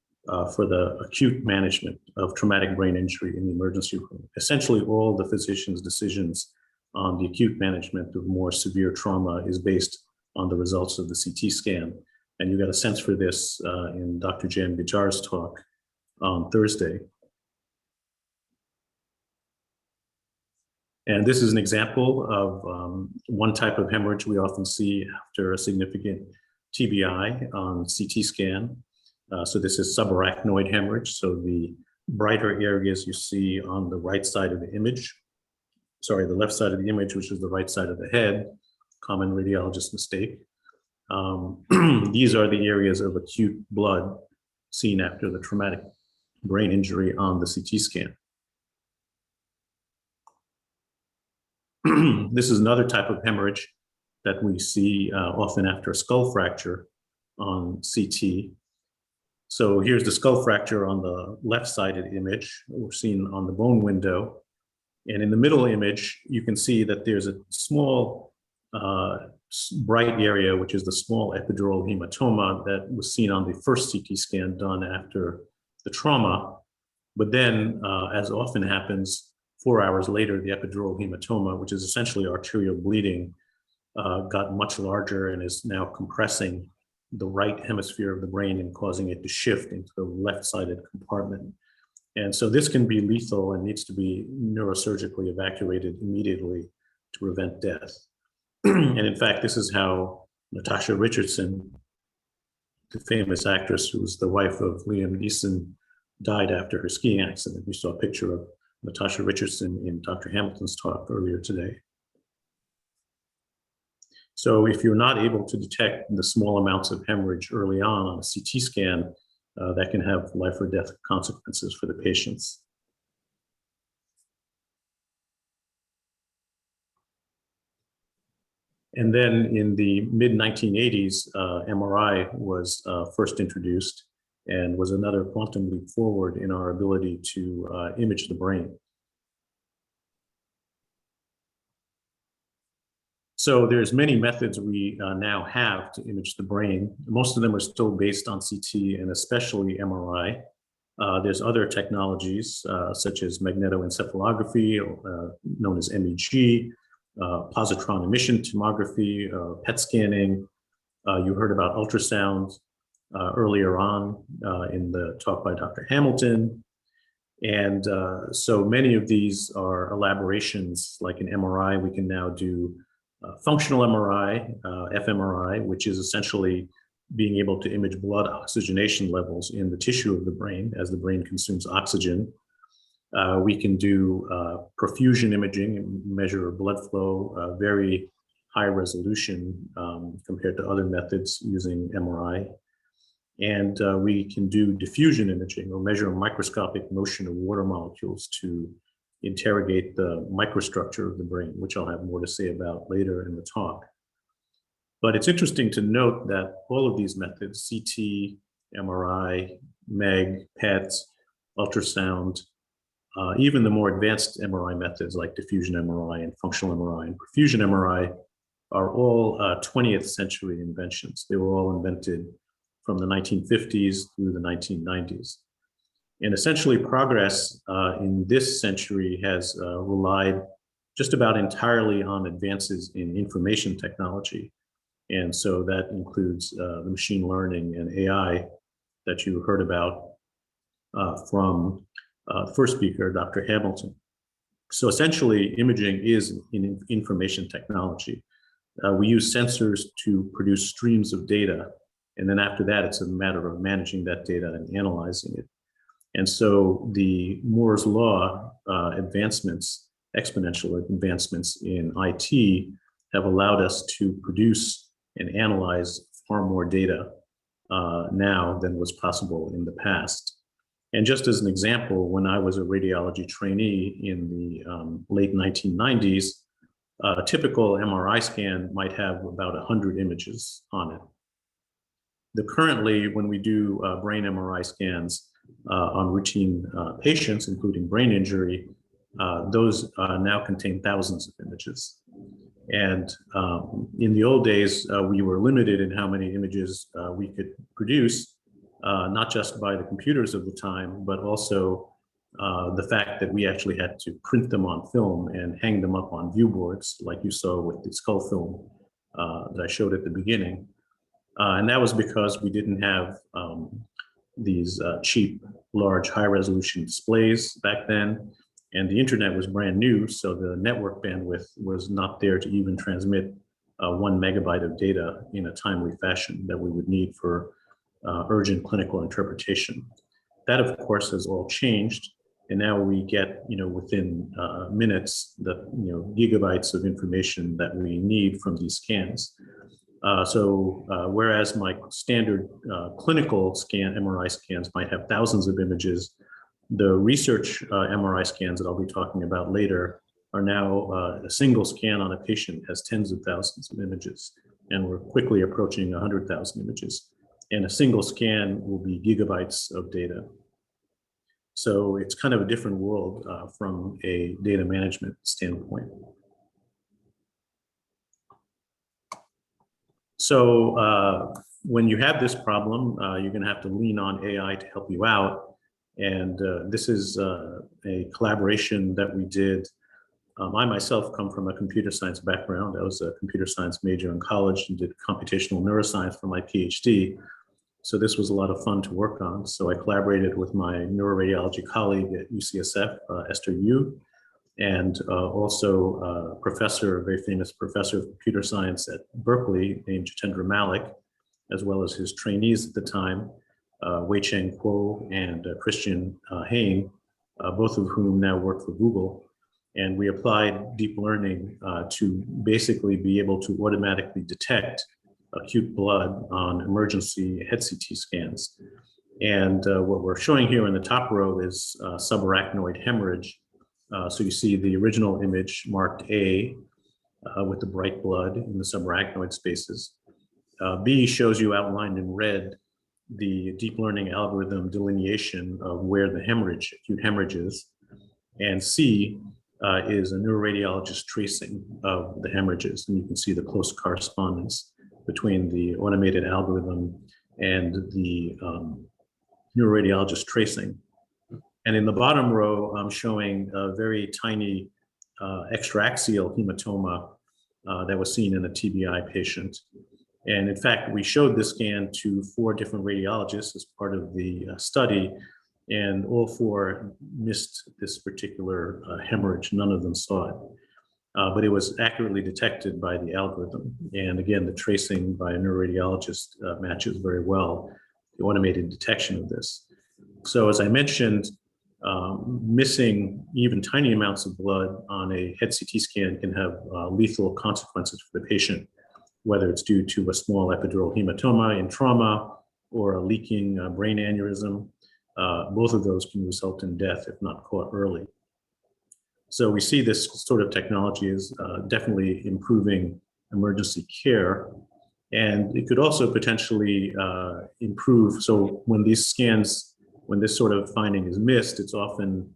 M: for the acute management of traumatic brain injury in the emergency room. Essentially, all the physician's decisions on the acute management of more severe trauma is based on the results of the CT scan. And you got a sense for this in Dr. Jan Bijar's talk on Thursday. And this is an example of one type of hemorrhage we often see after a significant TBI on CT scan. So this is subarachnoid hemorrhage. So the brighter areas you see on the right side of the image, the left side of the image, which is the right side of the head, common radiologist mistake. These are the areas of acute blood seen after the traumatic brain injury on the CT scan. This is another type of hemorrhage that we see often after a skull fracture on CT. So here's the skull fracture on the left-sided image we're seeing on the bone window. And in the middle image, you can see that there's a small bright area, which is the small epidural hematoma that was seen on the first CT scan done after the trauma. But then, as often happens, 4 hours later, the epidural hematoma, which is essentially arterial bleeding, got much larger and is now compressing the right hemisphere of the brain and causing it to shift into the left-sided compartment. And so this can be lethal and needs to be neurosurgically evacuated immediately to prevent death. And in fact, this is how Natasha Richardson, the famous actress who was the wife of Liam Neeson, died after her skiing accident. We saw a picture of Natasha Richardson in Dr. Hamilton's talk earlier today. So if you're not able to detect the small amounts of hemorrhage early on a CT scan, that can have life or death consequences for the patients. And then in the mid-1980s, MRI was first introduced and was another quantum leap forward in our ability to image the brain. So there's many methods we now have to image the brain. Most of them are still based on CT and especially MRI. There's other technologies such as magnetoencephalography, known as MEG, positron emission tomography, PET scanning. You heard about ultrasound earlier on in the talk by Dr. Hamilton. And so many of these are elaborations. Like in MRI, we can now do functional MRI, fMRI, which is essentially being able to image blood oxygenation levels in the tissue of the brain as the brain consumes oxygen. We can do perfusion imaging and measure blood flow, very high resolution compared to other methods using MRI. And we can do diffusion imaging or measure microscopic motion of water molecules to interrogate the microstructure of the brain, which I'll have more to say about later in the talk. But it's interesting to note that all of these methods, CT, MRI, MEG, PET, ultrasound, even the more advanced MRI methods like diffusion MRI and functional MRI and perfusion MRI are all 20th century inventions. They were all invented from the 1950s through the 1990s. And essentially progress in this century has relied just about entirely on advances in information technology. And so that includes the machine learning and AI that you heard about from the first speaker, Dr. Hamilton. So essentially imaging is information technology. We use sensors to produce streams of data. And then after that, it's a matter of managing that data and analyzing it. And so the Moore's law advancements, exponential advancements in IT have allowed us to produce and analyze far more data now than was possible in the past. And just as an example, when I was a radiology trainee in the late 1990s, a typical MRI scan might have about 100 images on it. Currently, when we do brain MRI scans on routine patients, including brain injury, those now contain thousands of images. And in the old days, we were limited in how many images we could produce, not just by the computers of the time, but also the fact that we actually had to print them on film and hang them up on view boards, like you saw with the skull film that I showed at the beginning. And that was because we didn't have these cheap, large, high-resolution displays back then. And the internet was brand new, so the network bandwidth was not there to even transmit 1 megabyte of data in a timely fashion that we would need for urgent clinical interpretation. That, of course, has all changed, and now we get, within minutes, the gigabytes of information that we need from these scans. Whereas my standard clinical scan, MRI scans, might have thousands of images, the research MRI scans that I'll be talking about later are now a single scan on a patient has tens of thousands of images, and we're quickly approaching 100,000 images. And a single scan will be gigabytes of data. So it's kind of a different world from a data management standpoint. So when you have this problem, you're going to have to lean on AI to help you out. And this is a collaboration that we did. I myself come from a computer science background. I was a computer science major in college and did computational neuroscience for my PhD. So this was a lot of fun to work on. So I collaborated with my neuroradiology colleague at UCSF, Esther Yu, and also a very famous professor of computer science at Berkeley named Jitendra Malik, as well as his trainees at the time, Wei-Cheng Kuo and Christian Hain, both of whom now work for Google. And we applied deep learning to basically be able to automatically detect acute blood on emergency head CT scans. And what we're showing here in the top row is subarachnoid hemorrhage. So you see the original image marked A with the bright blood in the subarachnoid spaces. B shows you outlined in red the deep learning algorithm delineation of where the hemorrhage, acute hemorrhage is. And C is a neuroradiologist tracing of the hemorrhages. And you can see the close correspondence between the automated algorithm and the neuroradiologist tracing. And in the bottom row, I'm showing a very tiny extraaxial hematoma that was seen in a TBI patient. And in fact, we showed this scan to 4 different radiologists as part of the study, and all 4 missed this particular hemorrhage. None of them saw it. But it was accurately detected by the algorithm. And again, the tracing by a neuroradiologist matches very well the automated detection of this. So as I mentioned, missing even tiny amounts of blood on a head CT scan can have lethal consequences for the patient, whether it's due to a small epidural hematoma in trauma or a leaking brain aneurysm. Both of those can result in death if not caught early. So we see this sort of technology is definitely improving emergency care. And it could also potentially improve. So when these scans, when this sort of finding is missed, it's often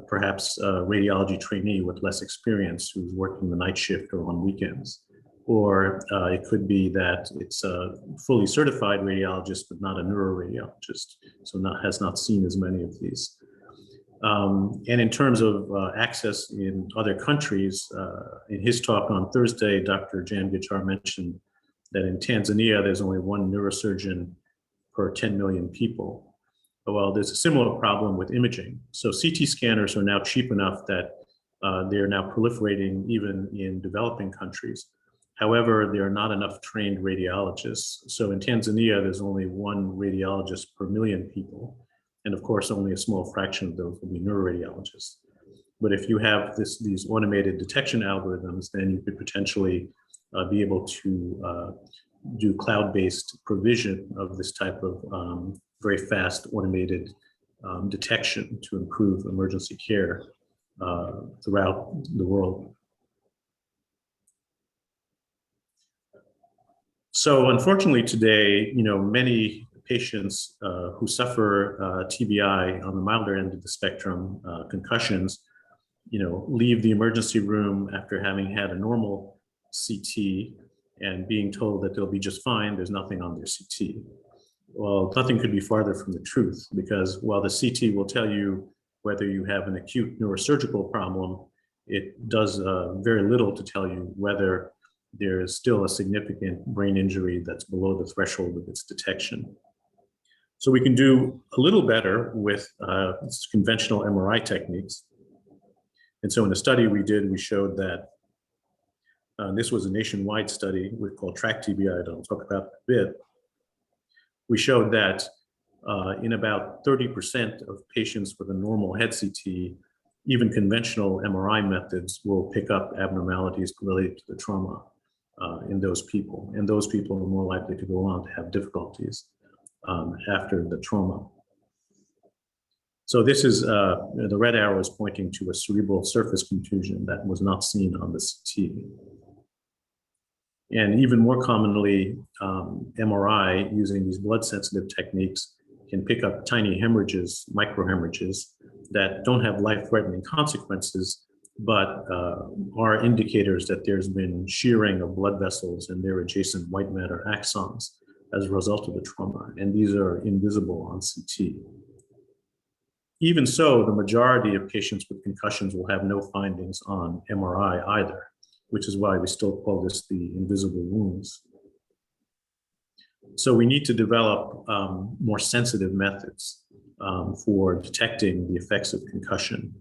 M: perhaps a radiology trainee with less experience who's working the night shift or on weekends. Or it could be that it's a fully certified radiologist, but not a neuroradiologist, so has not seen as many of these. And in terms of access in other countries, in his talk on Thursday, Dr. Jan Gichar mentioned that in Tanzania, there's only 1 neurosurgeon per 10 million people. Well, there's a similar problem with imaging. So CT scanners are now cheap enough that they're now proliferating even in developing countries. However, there are not enough trained radiologists. So in Tanzania, there's only 1 radiologist per million people. And of course, only a small fraction of those will be neuroradiologists. But if you have these automated detection algorithms, then you could potentially be able to do cloud-based provision of this type of very fast automated detection to improve emergency care throughout the world. So unfortunately today, many patients who suffer TBI on the milder end of the spectrum, concussions, leave the emergency room after having had a normal CT and being told that they'll be just fine, there's nothing on their CT. Well, nothing could be farther from the truth, because while the CT will tell you whether you have an acute neurosurgical problem, it does very little to tell you whether there is still a significant brain injury that's below the threshold of its detection. So we can do a little better with conventional MRI techniques. And so in the study we did, we showed that this was a nationwide study called Track TBI that I'll talk about in a bit. We showed that in about 30% of patients with a normal head CT, even conventional MRI methods will pick up abnormalities related to the trauma in those people. And those people are more likely to go on to have difficulties after the trauma. So this is, the red arrow is pointing to a cerebral surface contusion that was not seen on the CT. And even more commonly, MRI using these blood sensitive techniques can pick up tiny hemorrhages, microhemorrhages that don't have life-threatening consequences, but are indicators that there's been shearing of blood vessels and their adjacent white matter axons as a result of the trauma. And these are invisible on CT. Even so, the majority of patients with concussions will have no findings on MRI either, which is why we still call this the invisible wounds. So we need to develop more sensitive methods for detecting the effects of concussion.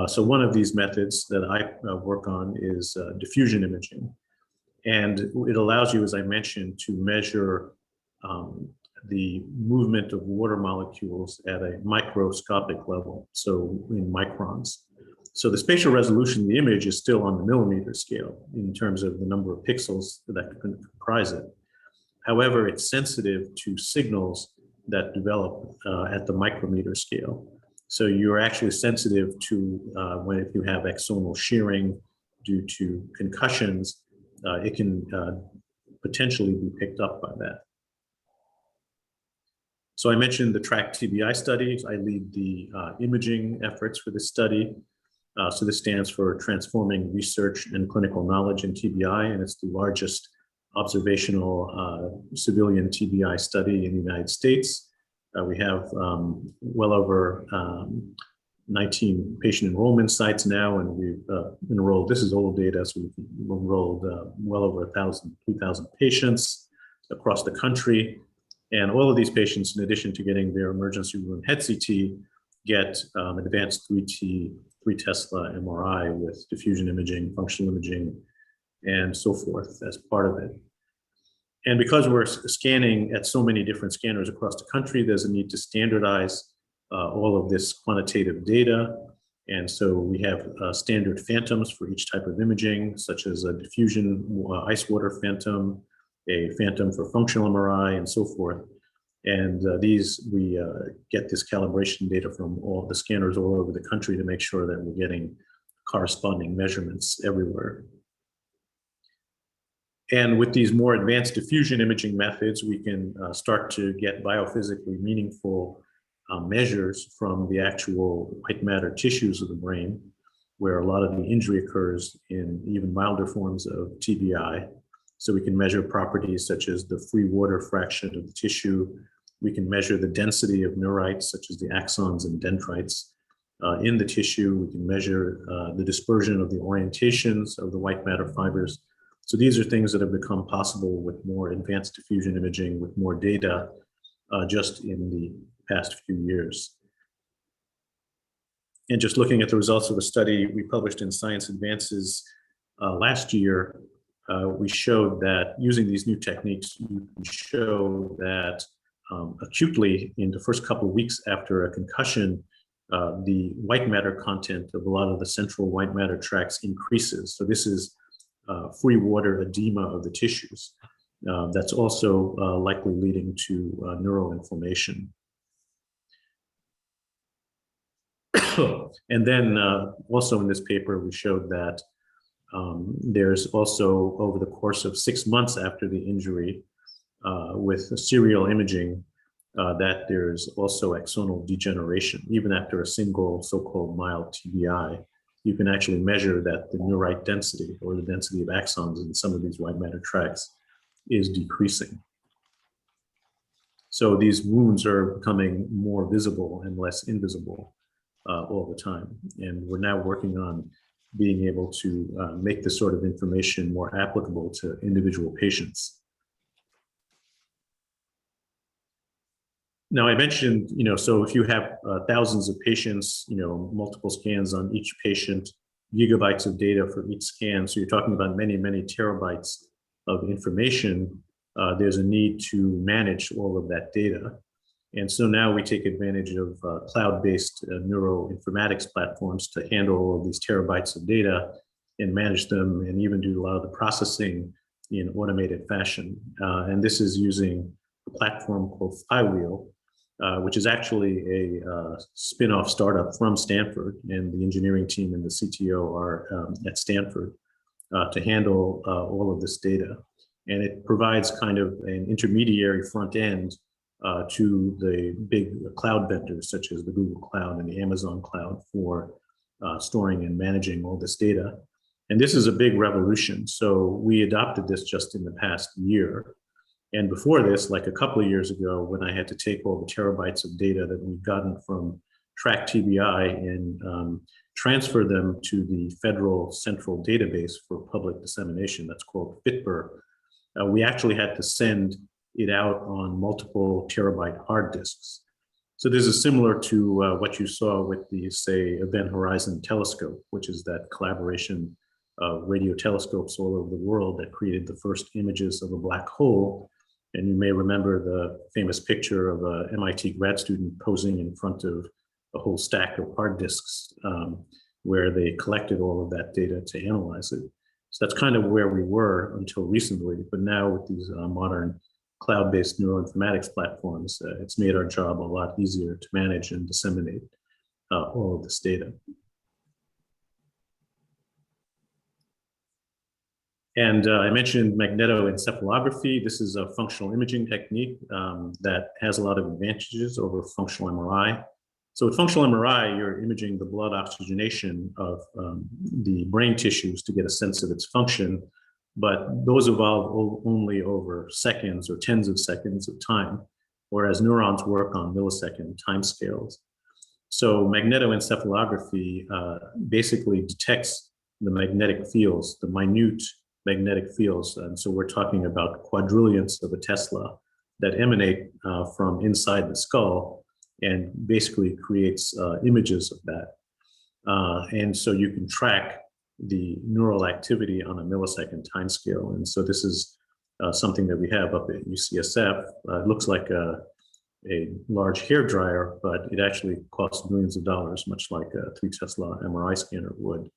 M: So one of these methods that I work on is diffusion imaging. And it allows you, as I mentioned, to measure the movement of water molecules at a microscopic level, so in microns. So the spatial resolution of the image is still on the millimeter scale in terms of the number of pixels that comprise it. However, it's sensitive to signals that develop at the micrometer scale. So you're actually sensitive to when if you have axonal shearing due to concussions, it can potentially be picked up by that. So I mentioned the TRACK TBI studies. I lead the imaging efforts for this study. So this stands for Transforming Research and Clinical Knowledge in TBI, and it's the largest observational civilian TBI study in the United States. We have well over 19 patient enrollment sites now, and we've enrolled, this is old data, so we've enrolled well over 2,000 patients across the country. And all of these patients, in addition to getting their emergency room head CT, get advanced 3 Tesla MRI with diffusion imaging, functional imaging, and so forth as part of it. And because we're scanning at so many different scanners across the country, there's a need to standardize all of this quantitative data. And so we have standard phantoms for each type of imaging, such as a diffusion ice water phantom, a phantom for functional MRI, and so forth. And we get this calibration data from all the scanners all over the country to make sure that we're getting corresponding measurements everywhere. And with these more advanced diffusion imaging methods, we can start to get biophysically meaningful measures from the actual white matter tissues of the brain, where a lot of the injury occurs in even milder forms of TBI. So we can measure properties such as the free water fraction of the tissue. We can measure the density of neurites, such as the axons and dendrites in the tissue. We can measure the dispersion of the orientations of the white matter fibers. So these are things that have become possible with more advanced diffusion imaging, with more data just in the past few years. And just looking at the results of a study we published in Science Advances last year, we showed that using these new techniques, you can show that acutely in the first couple of weeks after a concussion, the white matter content of a lot of the central white matter tracts increases. So this is free water edema of the tissues. That's also likely leading to neuroinflammation. And then also in this paper, we showed that there's also, over the course of 6 months after the injury, with serial imaging, that there's also axonal degeneration. Even after a single so-called mild TBI, you can actually measure that the neurite density, or the density of axons in some of these white matter tracts, is decreasing. So these wounds are becoming more visible and less invisible all the time. And we're now working on being able to make this sort of information more applicable to individual patients. Now I mentioned, so if you have thousands of patients, multiple scans on each patient, gigabytes of data for each scan, so you're talking about many, many terabytes of information, there's a need to manage all of that data. And so now we take advantage of cloud-based neuroinformatics platforms to handle all of these terabytes of data and manage them, and even do a lot of the processing in automated fashion. And this is using a platform called Flywheel, which is actually a spin-off startup from Stanford, and the engineering team and the CTO are at Stanford to handle all of this data. And it provides kind of an intermediary front end to the big cloud vendors, such as the Google Cloud and the Amazon Cloud, for storing and managing all this data. And this is a big revolution. So we adopted this just in the past year. And before this, like a couple of years ago, when I had to take all the terabytes of data that we've gotten from TRACK TBI and transfer them to the federal central database for public dissemination, that's called FITBR, we actually had to send it out on multiple terabyte hard disks. So this is similar to what you saw with the, say, Event Horizon Telescope, which is that collaboration of radio telescopes all over the world that created the first images of a black hole. And you may remember the famous picture of an MIT grad student posing in front of a whole stack of hard disks where they collected all of that data to analyze it. So that's kind of where we were until recently, but now with these modern cloud-based neuroinformatics platforms, it's made our job a lot easier to manage and disseminate all of this data. And I mentioned magnetoencephalography. This is a functional imaging technique that has a lot of advantages over functional MRI. So with functional MRI, you're imaging the blood oxygenation of the brain tissues to get a sense of its function, but those evolve only over seconds or tens of seconds of time, whereas neurons work on millisecond timescales. So magnetoencephalography basically detects the magnetic fields, the minute magnetic fields. And so we're talking about quadrillions of a Tesla that emanate from inside the skull and basically creates images of that. And so you can track the neural activity on a millisecond timescale. And so this is something that we have up at UCSF. It looks like a large hair dryer, but it actually costs millions of dollars, much like a 3 Tesla MRI scanner would.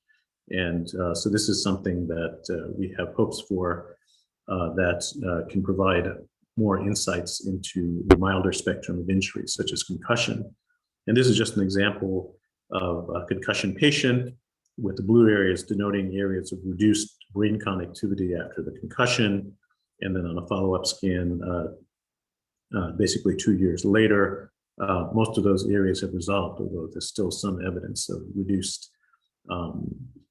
M: And so this is something that we have hopes for that can provide more insights into the milder spectrum of injuries, such as concussion. And this is just an example of a concussion patient with the blue areas denoting areas of reduced brain connectivity after the concussion. And then on a follow-up scan, basically 2 years later, most of those areas have resolved, although there's still some evidence of reduced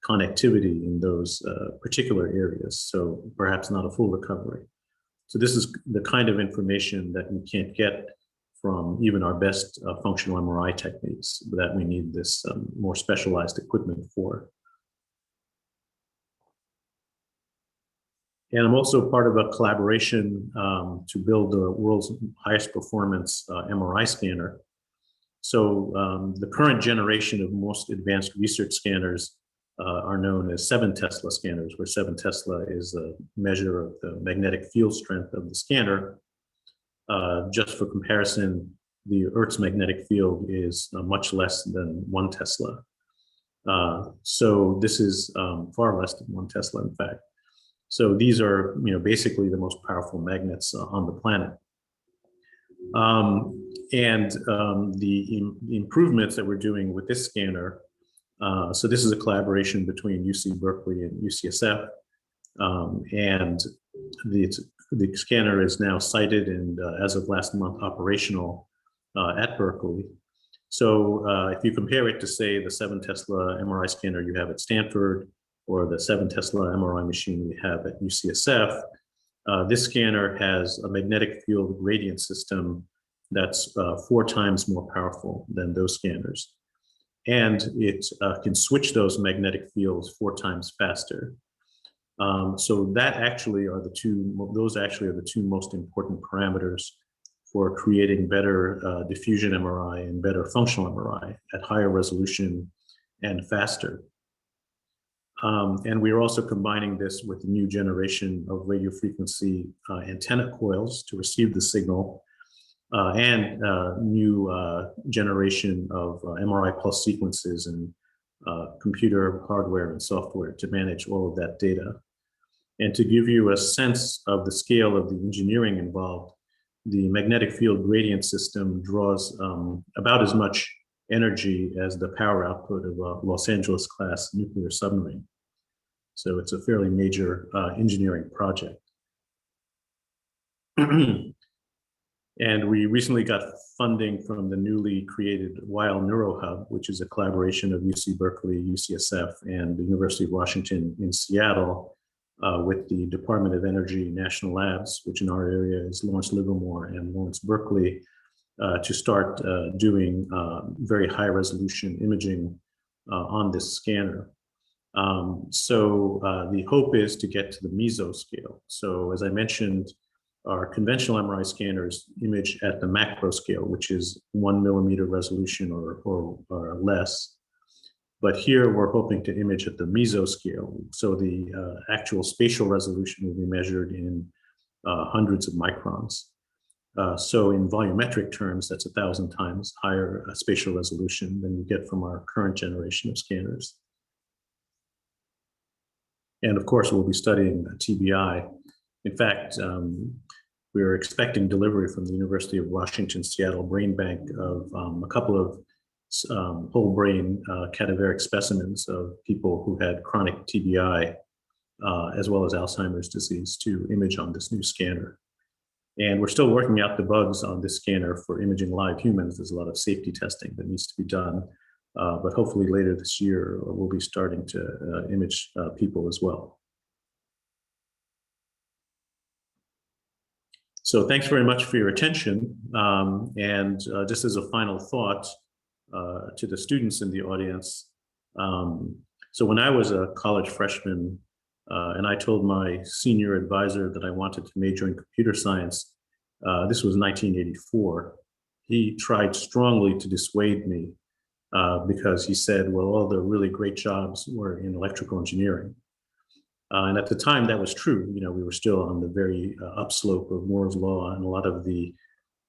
M: connectivity in those particular areas. So perhaps not a full recovery. So this is the kind of information that we can't get from even our best functional MRI techniques, that we need this more specialized equipment for. And I'm also part of a collaboration to build the world's highest performance MRI scanner. So the current generation of most advanced research scanners are known as 7 Tesla scanners, where 7 Tesla is a measure of the magnetic field strength of the scanner. Just for comparison, the Earth's magnetic field is much less than 1 Tesla. So this is far less than 1 Tesla, in fact. So these are, basically the most powerful magnets on the planet. The improvements that we're doing with this scanner, so this is a collaboration between UC Berkeley and UCSF, and the scanner is now sited and as of last month operational at Berkeley. So if you compare it to, say, the 7 Tesla MRI scanner you have at Stanford or the 7 Tesla MRI machine we have at UCSF, this scanner has a magnetic field gradient system that's 4 times more powerful than those scanners. And it can switch those magnetic fields 4 times faster. So that actually are those actually are the 2 most important parameters for creating better diffusion MRI and better functional MRI at higher resolution and faster. And we are also combining this with the new generation of radio frequency antenna coils to receive the signal, and new generation of MRI pulse sequences and computer hardware and software to manage all of that data. And to give you a sense of the scale of the engineering involved, the magnetic field gradient system draws about as much energy as the power output of a Los Angeles class nuclear submarine. So it's a fairly major engineering project. And we recently got funding from the newly created Weill Neuro Hub, which is a collaboration of UC Berkeley, UCSF, and the University of Washington in Seattle, with the Department of Energy National Labs, which in our area is Lawrence Livermore and Lawrence Berkeley, to start doing very high resolution imaging on this scanner. So the hope is to get to the meso scale. So as I mentioned, Our conventional MRI scanners image at the macro scale, which is 1 millimeter resolution or less. But here we're hoping to image at the mesoscale. So the actual spatial resolution will be measured in hundreds of microns. So in volumetric terms, that's 1,000 times higher spatial resolution than you get from our current generation of scanners. And of course, we'll be studying TBI. In fact, we are expecting delivery from the University of Washington Seattle Brain Bank of a couple of whole brain cadaveric specimens of people who had chronic TBI, as well as Alzheimer's disease, to image on this new scanner. And we're still working out the bugs on this scanner for imaging live humans. There's a lot of safety testing that needs to be done. But hopefully later this year, we'll be starting to image people as well. So thanks very much for your attention. And just as a final thought to the students in the audience. So when I was a college freshman, and I told my senior advisor that I wanted to major in computer science, this was 1984. He tried strongly to dissuade me because he said, well, all the really great jobs were in electrical engineering. And at the time that was true. You know, we were still on the very upslope of Moore's law, and a lot of the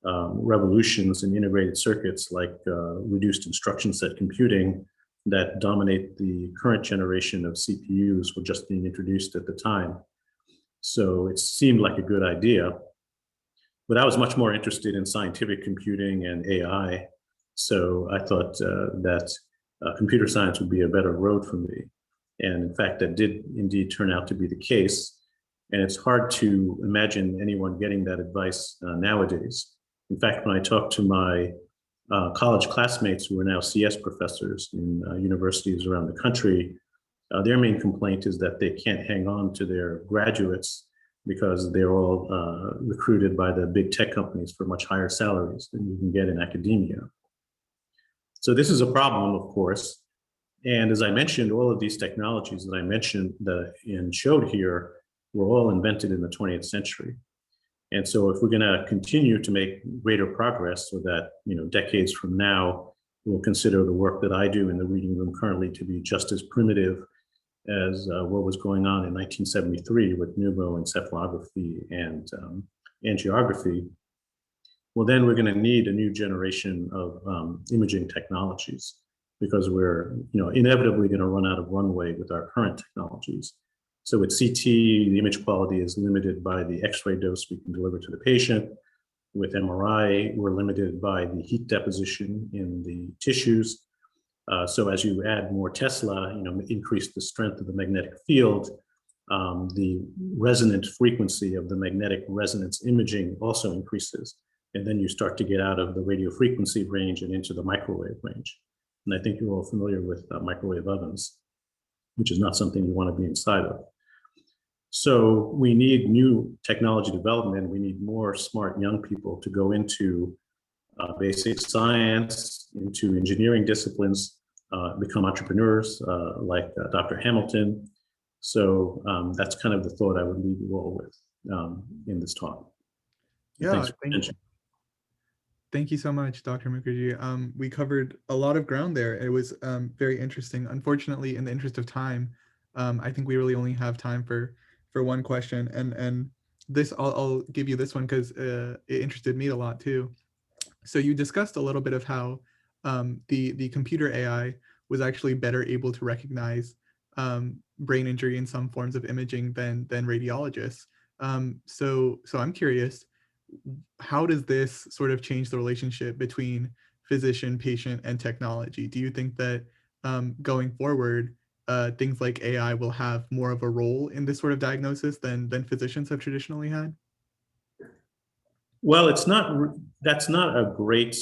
M: revolutions in integrated circuits like reduced instruction set computing that dominate the current generation of CPUs were just being introduced at the time. So it seemed like a good idea. But I was much more interested in scientific computing and AI. So I thought that computer science would be a better road for me. And in fact, that did indeed turn out to be the case. And it's hard to imagine anyone getting that advice nowadays. In fact, when I talk to my college classmates who are now CS professors in universities around the country, their main complaint is that they can't hang on to their graduates because they're all recruited by the big tech companies for much higher salaries than you can get in academia. So this is a problem, of course. And as I mentioned, all of these technologies that I mentioned and showed here were all invented in the 20th century. And so if we're going to continue to make greater progress so that, you know, decades from now, we'll consider the work that I do in the reading room currently to be just as primitive as what was going on in 1973 with pneumoencephalography and angiography, well, then we're going to need a new generation of imaging technologies because we're, you know, inevitably going to run out of runway with our current technologies. So with CT, the image quality is limited by the X-ray dose we can deliver to the patient. With MRI, we're limited by the heat deposition in the tissues. So as you add more Tesla, you know, increase the strength of the magnetic field, the resonant frequency of the magnetic resonance imaging also increases. And then you start to get out of the radio frequency range and into the microwave range. And I think you're all familiar with microwave ovens, which is not something you want to be inside of. So we need new technology development. We need more smart young people to go into basic science, into engineering disciplines, become entrepreneurs like Dr. Hamilton. So that's kind of the thought I would leave you all with in this talk.
E: Yeah, thank you so much, Dr. Mukherjee. We covered a lot of ground there. It was very interesting. Unfortunately, in the interest of time, I think we really only have time for one question. And this, I'll give you this one because it interested me a lot too. So you discussed a little bit of how the computer AI was actually better able to recognize brain injury in some forms of imaging than radiologists. So I'm curious, how does this sort of change the relationship between physician, patient, and technology? Do you think that going forward, things like AI will have more of a role in this sort of diagnosis than physicians have traditionally had?
M: Well, that's not a great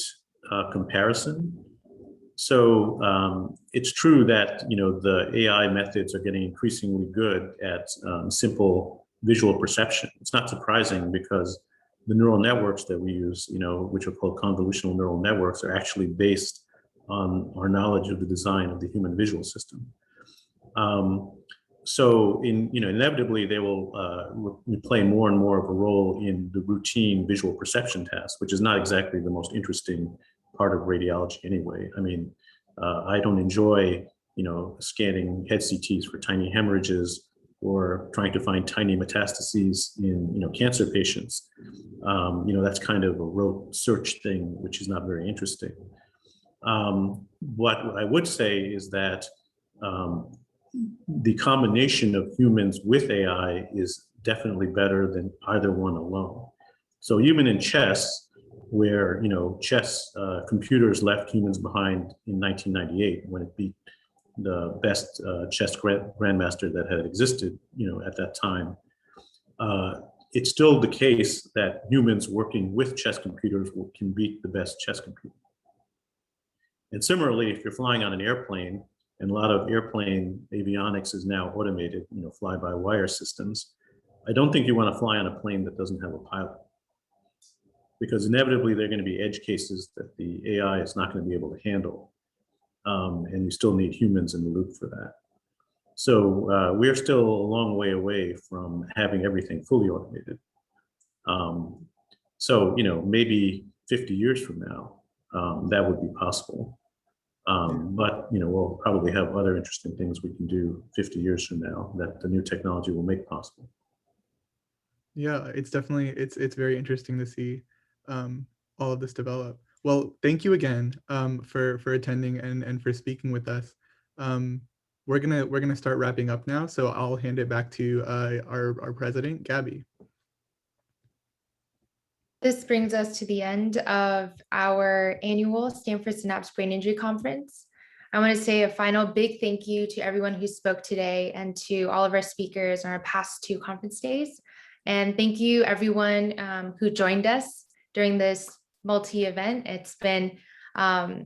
M: comparison. So it's true that, you know, the AI methods are getting increasingly good at simple visual perception. It's not surprising because the neural networks that we use, you know, which are called convolutional neural networks, are actually based on our knowledge of the design of the human visual system. so inevitably they will play more and more of a role in the routine visual perception task, which is not exactly the most interesting part of radiology anyway. I mean, I don't enjoy, scanning head CTs for tiny hemorrhages or trying to find tiny metastases in, cancer patients. That's kind of a rote search thing, which is not very interesting. What I would say is that the combination of humans with AI is definitely better than either one alone. So even in chess, where chess computers left humans behind in 1998 when it beat the best chess grandmaster that had existed, at that time. It's still the case that humans working with chess computers can beat the best chess computer. And similarly, if you're flying on an airplane, and a lot of airplane avionics is now automated, fly-by-wire systems, I don't think you want to fly on a plane that doesn't have a pilot, because inevitably there are going to be edge cases that the AI is not going to be able to handle. And you still need humans in the loop for that. So we're still a long way away from having everything fully automated. So maybe 50 years from now, that would be possible. But we'll probably have other interesting things we can do 50 years from now that the new technology will make possible.
E: Yeah, it's definitely, it's very interesting to see all of this develop. Well, thank you again for attending and for speaking with us. We're gonna start wrapping up now, so I'll hand it back to our president, Gabby.
A: This brings us to the end of our annual Stanford Synapse Brain Injury Conference. I want to say a final big thank you to everyone who spoke today and to all of our speakers on our past 2 conference days. And thank you everyone who joined us during this multi-event. It's been, I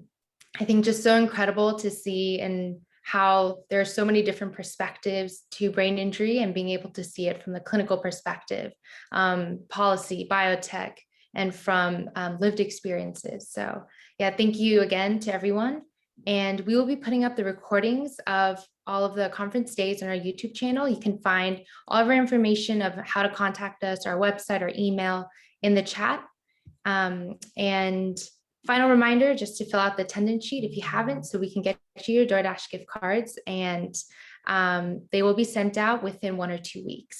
A: think, just so incredible to see and how there are so many different perspectives to brain injury and being able to see it from the clinical perspective, policy, biotech, and from lived experiences. So yeah, thank you again to everyone. And we will be putting up the recordings of all of the conference days on our YouTube channel. You can find all of our information of how to contact us, our website, our email in the chat. And final reminder, just to fill out the attendance sheet if you haven't, so we can get you your DoorDash gift cards, and they will be sent out within 1 or 2 weeks.